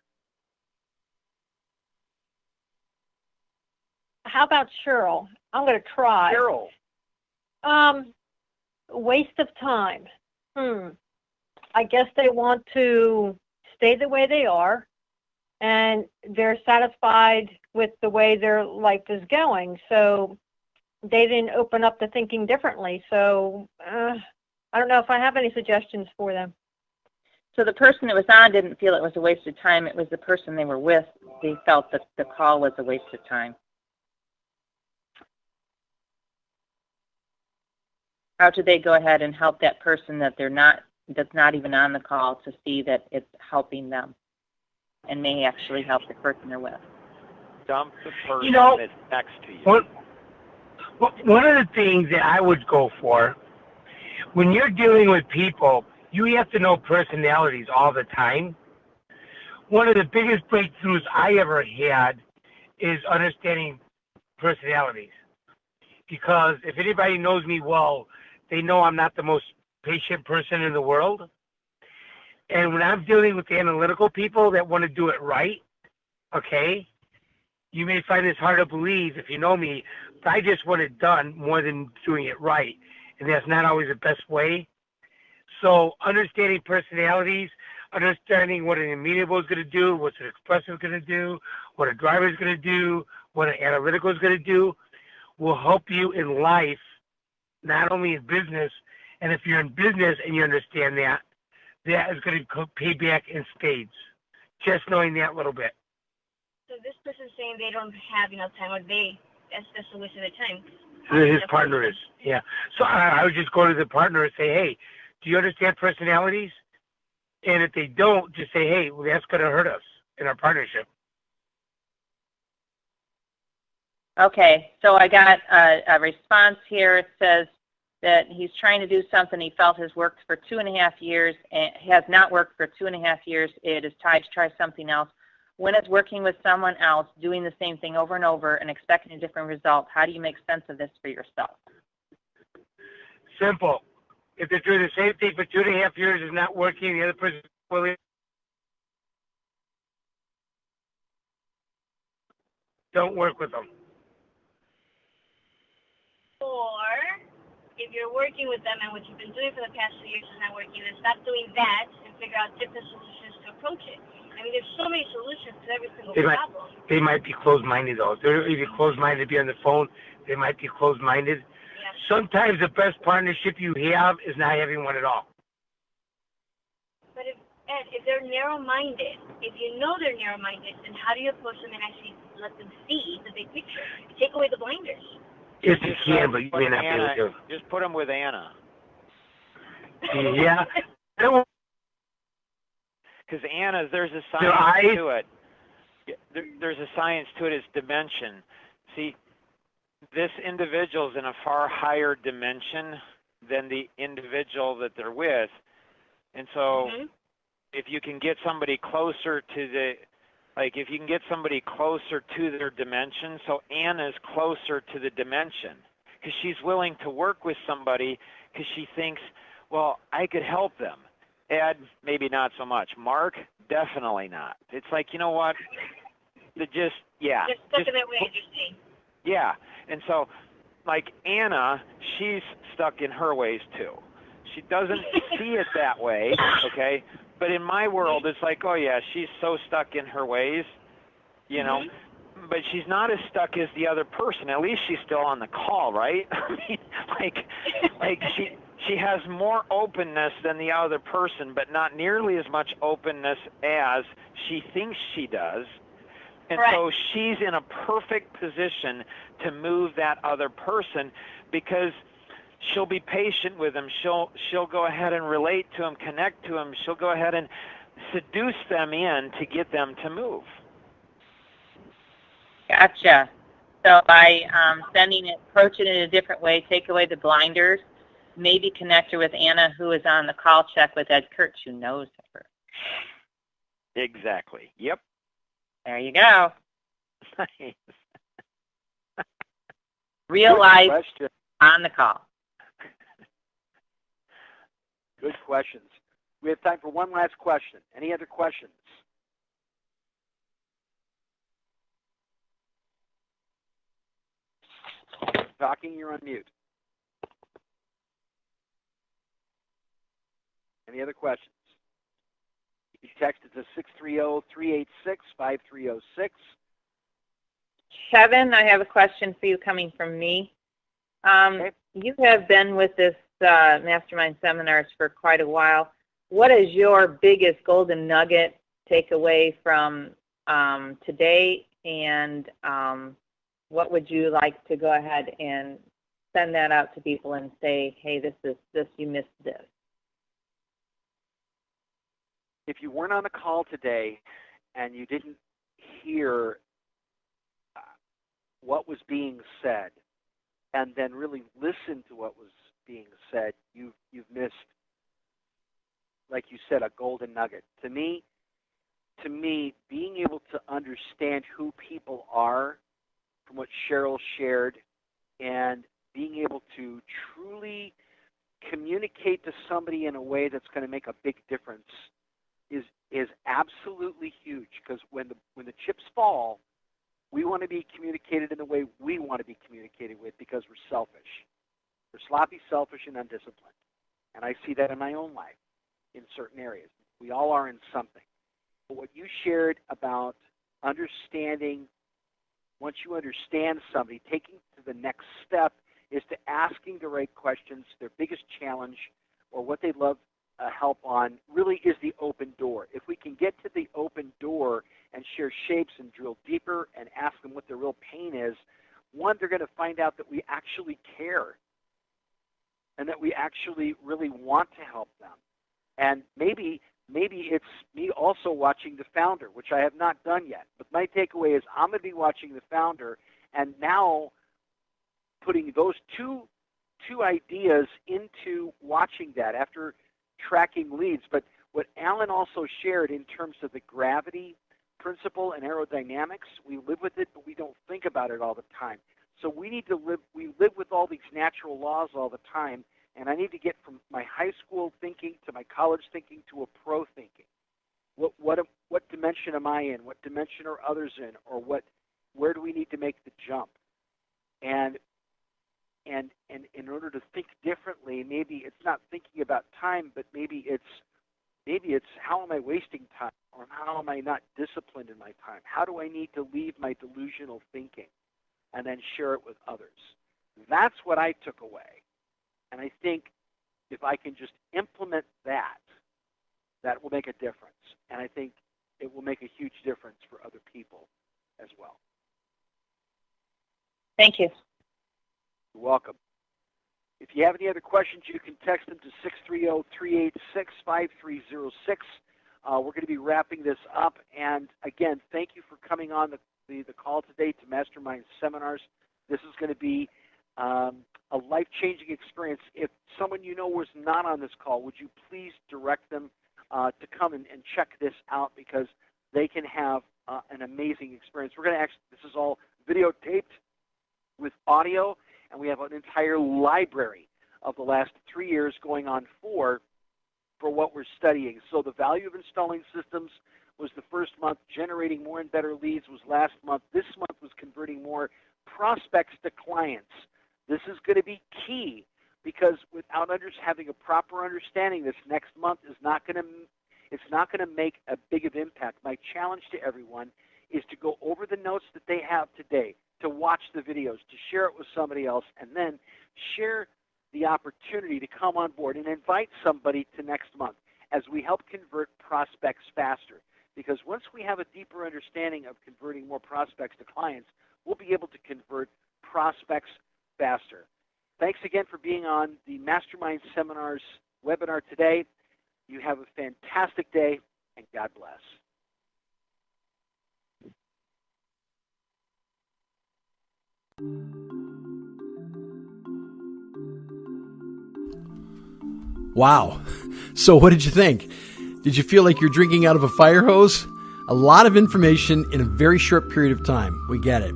Speaker 4: How about Cheryl? I'm going to try.
Speaker 2: Cheryl.
Speaker 4: Waste of time. I guess they want to stay the way they are, and they're satisfied with the way their life is going. So they didn't open up to thinking differently. So I don't know if I have any suggestions for them.
Speaker 6: So the person that was on didn't feel it was a waste of time. It was the person they were with. They felt that the call was a waste of time. How do they go ahead and help that person that's not even on the call to see that it's helping them and may actually help the person they're with?
Speaker 10: Dump the person that's next to you.
Speaker 3: One of the things that I would go for, when you're dealing with people, you have to know personalities all the time. One of the biggest breakthroughs I ever had is understanding personalities. Because if anybody knows me well, they know I'm not the most patient person in the world. And when I'm dealing with analytical people that want to do it right, okay, you may find this hard to believe if you know me, but I just want it done more than doing it right. And that's not always the best way. So understanding personalities, understanding what an amenable is going to do, what an expressive is going to do, what a driver is going to do, what an analytical is going to do, will help you in life, not only in business. And if you're in business and you understand that, that is going to pay back in spades. Just knowing that little bit.
Speaker 8: So this person's saying they don't have enough time, or that's a waste of their time.
Speaker 3: His partner is, yeah. So I would just go to the partner and say, hey, do you understand personalities? And if they don't, just say, hey, well, that's going to hurt us in our partnership.
Speaker 6: Okay, so I got a response here. It says that he's trying to do something he felt has worked for 2.5 years and has not worked for 2.5 years. It is time to try something else. When it's working with someone else, doing the same thing over and over and expecting a different result, how do you make sense of this for yourself?
Speaker 3: Simple. If they're doing the same thing for 2.5 years is not working, the other person will don't work with them.
Speaker 8: Or if you're working with them and what you've been doing for the past 2 years is not working, then stop doing that and figure out different solutions to approach it. I mean, there's so many solutions to every single problem.
Speaker 3: They might be closed-minded, though. If they're either closed-minded to be on the phone, they might be closed-minded.
Speaker 8: Yeah.
Speaker 3: Sometimes the best partnership you have is not having one at all.
Speaker 8: But if they're narrow-minded, if you know they're narrow-minded, then how do you approach them and actually let them see the big picture? Take away the blinders.
Speaker 3: Yes, you can, but you may not be able to.
Speaker 10: Just put them with Anna.
Speaker 3: Yeah.
Speaker 10: Because Anna, there's a science to it. There's a science to it. It's dimension. See, this individual's in a far higher dimension than the individual that they're with. And so if you can get somebody closer to if you can get somebody closer to their dimension, so Anna's closer to the dimension because she's willing to work with somebody because she thinks, well, I could help them. Ed, maybe not so much. Mark, definitely not. It's like, you know what? Just
Speaker 8: stuck in that way,
Speaker 10: yeah. And so, like Anna, she's stuck in her ways too. She doesn't see it that way, okay? But in my world, it's like, oh yeah, she's so stuck in her ways, you know. But she's not as stuck as the other person. At least she's still on the call, right? I mean, like she has more openness than the other person, but not nearly as much openness as she thinks she does. And so she's in a perfect position to move that other person because she'll be patient with them. She'll go ahead and relate to them, connect to them. She'll go ahead and seduce them in to get them to move.
Speaker 6: Gotcha. So by approach it in a different way, take away the blinders, maybe connect her with Anna, who is on the call check with Ed Kurtz, who knows her.
Speaker 10: Exactly. Yep.
Speaker 6: There you go. Real life on the call.
Speaker 2: Good questions. We have time for one last question. Any other questions? Talking, you're on mute. Any other questions? You can text it to 630-386-5306.
Speaker 6: Kevin, I have a question for you coming from me. You have been with this Mastermind Seminars for quite a while. What is your biggest golden nugget takeaway from today, and what would you like to go ahead and send that out to people and say, hey, this you missed this?
Speaker 2: If you weren't on the call today and you didn't hear what was being said and then really listen to what was being said, you've missed, like you said, a golden nugget. To me, being able to understand who people are from what Cheryl shared and being able to truly communicate to somebody in a way that's going to make a big difference is absolutely huge, because when the chips fall, we want to be communicated in the way we want to be communicated with, because we're selfish. We're sloppy, selfish, and undisciplined. And I see that in my own life in certain areas. We all are in something. But what you shared about understanding, once you understand somebody, taking to the next step is to asking the right questions. Their biggest challenge, or what they love help on, really is the open door. If we can get to the open door and share shapes and drill deeper and ask them what their real pain is, one, they're going to find out that we actually care and that we actually really want to help them. And maybe it's me also watching the founder, which I have not done yet. But my takeaway is I'm going to be watching the founder and now putting those two two ideas into watching that after tracking leads. But what Alan also shared in terms of the gravity principle and aerodynamics, we live with it, but we don't think about it all the time. So we need to we live with all these natural laws all the time, and I need to get from my high school thinking to my college thinking to a pro thinking. What dimension am I in? What dimension are others in? Or where do we need to make the jump? And in order to think differently, maybe it's not thinking about time, but maybe it's how am I wasting time, or how am I not disciplined in my time? How do I need to leave my delusional thinking and then share it with others? That's what I took away. And I think if I can just implement that, that will make a difference. And I think it will make a huge difference for other people as well.
Speaker 6: Thank you.
Speaker 2: You're welcome. If you have any other questions, you can text them to 630-386-5306. We're going to be wrapping this up. And again, thank you for coming on the call today to Mastermind Seminars. This is going to be a life-changing experience. If someone you know was not on this call, would you please direct them to come and check this out, because they can have an amazing experience. We're going to this is all videotaped with audio, and we have an entire library of the last 3 years going on for what we're studying. So the value of installing systems was the first month. Generating more and better leads was last month. This month was converting more prospects to clients. This is going to be key, because without having a proper understanding, this next month is not going to make a big of impact. My challenge to everyone is to go over the notes that they have today, to watch the videos, to share it with somebody else, and then share the opportunity to come on board and invite somebody to next month as we help convert prospects faster. Because once we have a deeper understanding of converting more prospects to clients, we'll be able to convert prospects faster. Thanks again for being on the Mastermind Seminars webinar today. You have a fantastic day, and God bless.
Speaker 1: Wow. So what did you think? Did you feel like you're drinking out of a fire hose? A lot of information in a very short period of time. We get it.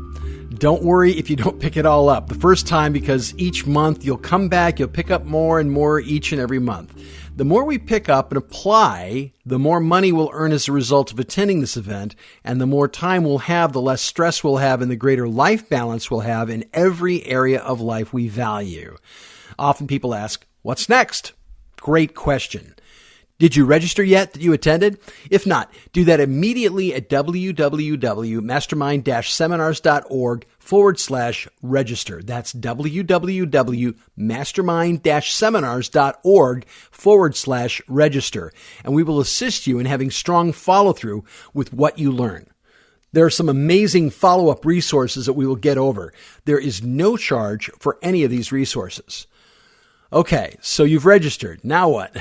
Speaker 1: Don't worry if you don't pick it all up the first time, because each month you'll come back, you'll pick up more and more each and every month. The more we pick up and apply, the more money we'll earn as a result of attending this event, and the more time we'll have, the less stress we'll have, and the greater life balance we'll have in every area of life we value. Often people ask, what's next? Great question. Did you register yet that you attended? If not, do that immediately at www.mastermind-seminars.org/register. That's www.mastermind-seminars.org/register. And we will assist you in having strong follow-through with what you learn. There are some amazing follow-up resources that we will get over. There is no charge for any of these resources. Okay, so you've registered. Now what?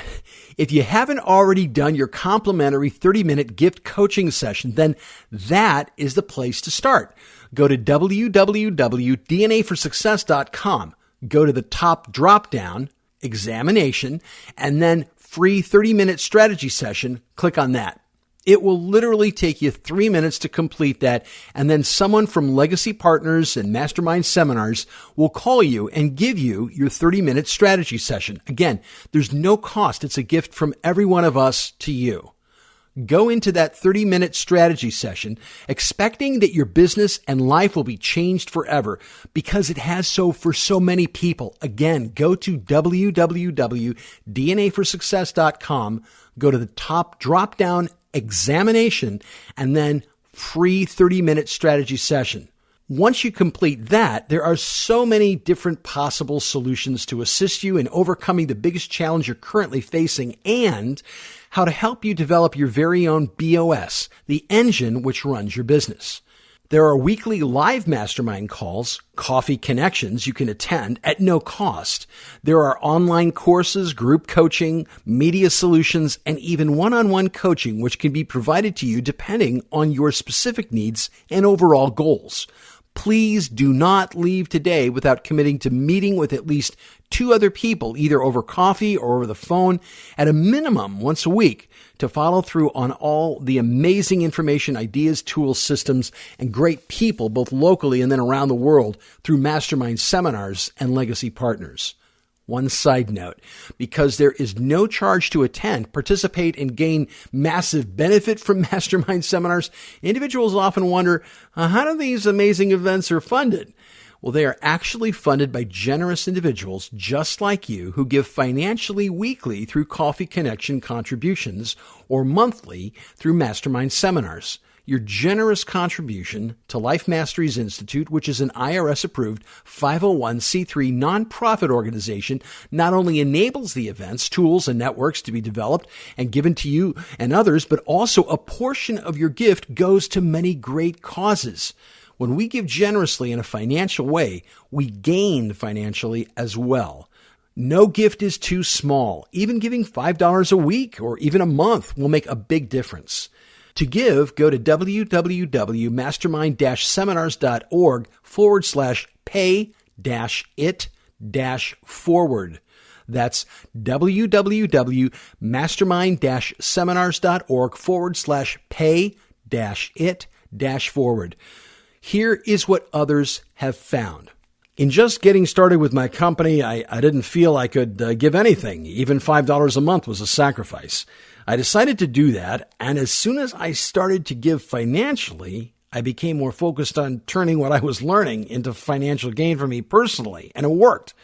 Speaker 1: If you haven't already done your complimentary 30-minute gift coaching session, then that is the place to start. Go to www.dnaforsuccess.com. Go to the top drop-down, examination, and then free 30-minute strategy session. Click on that. It will literally take you 3 minutes to complete that, and then someone from Legacy Partners and Mastermind Seminars will call you and give you your 30-minute strategy session. Again, there's no cost. It's a gift from every one of us to you. Go into that 30-minute strategy session expecting that your business and life will be changed forever, because it has so for so many people. Again, go to www.dnaforsuccess.com, go to the top drop-down examination, and then free 30-minute strategy session. Once you complete that, there are so many different possible solutions to assist you in overcoming the biggest challenge you're currently facing, and how to help you develop your very own BOS, the engine which runs your business. There are weekly live mastermind calls, coffee connections you can attend at no cost. There are online courses, group coaching, media solutions, and even one-on-one coaching which can be provided to you depending on your specific needs and overall goals. Please do not leave today without committing to meeting with at least 2 other people, either over coffee or over the phone, at a minimum once a week, to follow through on all the amazing information, ideas, tools, systems, and great people, both locally and then around the world, through mastermind seminars and legacy partners. One side note, because there is no charge to attend, participate, and gain massive benefit from mastermind seminars, individuals often wonder, how do these amazing events are funded? Well, they are actually funded by generous individuals just like you who give financially weekly through Coffee Connection contributions or monthly through mastermind seminars. Your generous contribution to Life Masteries Institute, which is an IRS-approved 501c3 nonprofit organization, not only enables the events, tools, and networks to be developed and given to you and others, but also a portion of your gift goes to many great causes. When we give generously in a financial way, we gain financially as well. No gift is too small. Even giving $5 a week or even a month will make a big difference. To give, go to www.mastermind-seminars.org/pay-it-forward. That's www.mastermind-seminars.org/pay-it-forward. Here is what others have found. In just getting started with my company, I didn't feel I could give anything. Even $5 a month was a sacrifice. I decided to do that, and as soon as I started to give financially, I became more focused on turning what I was learning into financial gain for me personally, and it worked.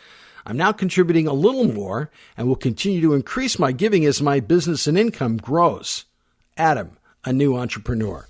Speaker 1: I'm now contributing a little more and will continue to increase my giving as my business and income grows. Adam, a new entrepreneur.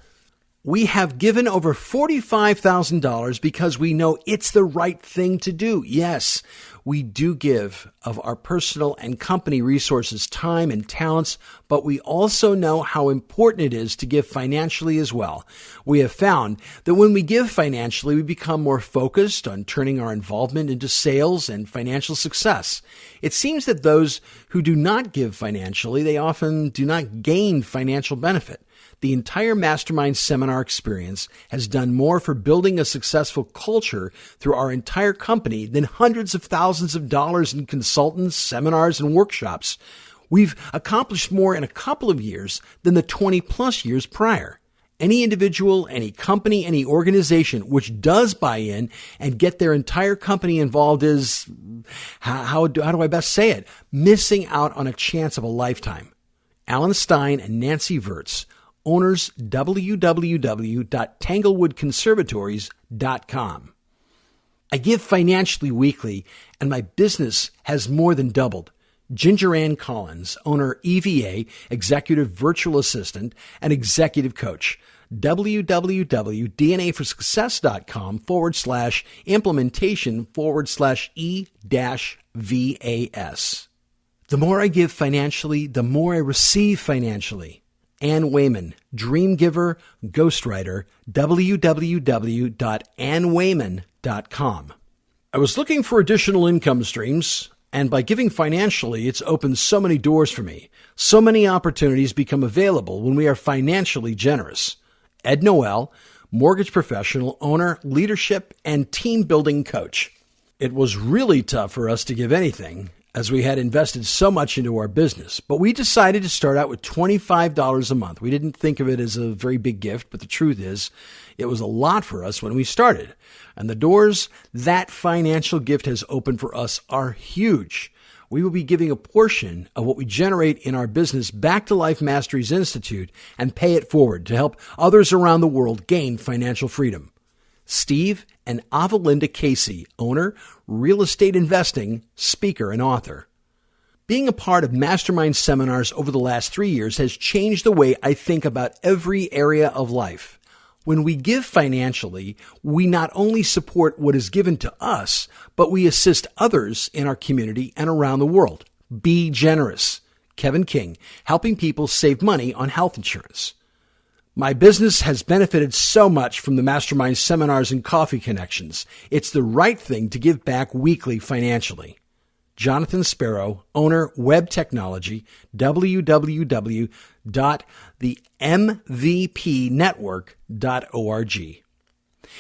Speaker 1: We have given over $45,000 because we know it's the right thing to do. Yes, we do give of our personal and company resources, time and talents, but we also know how important it is to give financially as well. We have found that when we give financially, we become more focused on turning our involvement into sales and financial success. It seems that those who do not give financially, they often do not gain financial benefit. The entire Mastermind seminar experience has done more for building a successful culture through our entire company than hundreds of thousands of dollars in consultants, seminars, and workshops. We've accomplished more in a couple of years than the 20-plus years prior. Any individual, any company, any organization which does buy in and get their entire company involved is, how do I best say it, missing out on a chance of a lifetime. Alan Stein and Nancy Virts, owners, www.tanglewoodconservatories.com. I give financially weekly, and my business has more than doubled. Ginger Ann Collins, owner EVA, executive virtual assistant, and executive coach. www.dnaforsuccess.com/implementation/E-VAS. The more I give financially, the more I receive financially. Ann Wayman, dream giver, ghostwriter, www.annwayman.com. I was looking for additional income streams, and by giving financially, it's opened so many doors for me. So many opportunities become available when we are financially generous. Ed Noel, mortgage professional, owner, leadership, and team building coach. It was really tough for us to give anything, as we had invested so much into our business. But we decided to start out with $25 a month. We didn't think of it as a very big gift, but the truth is, it was a lot for us when we started. And the doors that financial gift has opened for us are huge. We will be giving a portion of what we generate in our business back to Life Masteries Institute and pay it forward to help others around the world gain financial freedom. Steve and Avalinda Casey, owner, real estate investing, speaker, and author. Being a part of Mastermind seminars over the last 3 years has changed the way I think about every area of life. When we give financially, we not only support what is given to us, but we assist others in our community and around the world. Be generous. Kevin King, helping people save money on health insurance. My business has benefited so much from the Mastermind seminars and coffee connections. It's the right thing to give back weekly financially. Jonathan Sparrow, owner, web technology, www.themvpnetwork.org.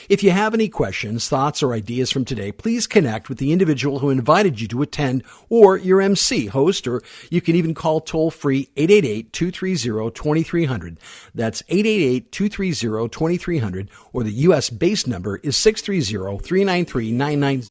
Speaker 1: If you have any questions, thoughts, or ideas from today, please connect with the individual who invited you to attend or your MC, host, or you can even call toll-free 888-230-2300. That's 888-230-2300, or the U.S. base number is 630-393-9900.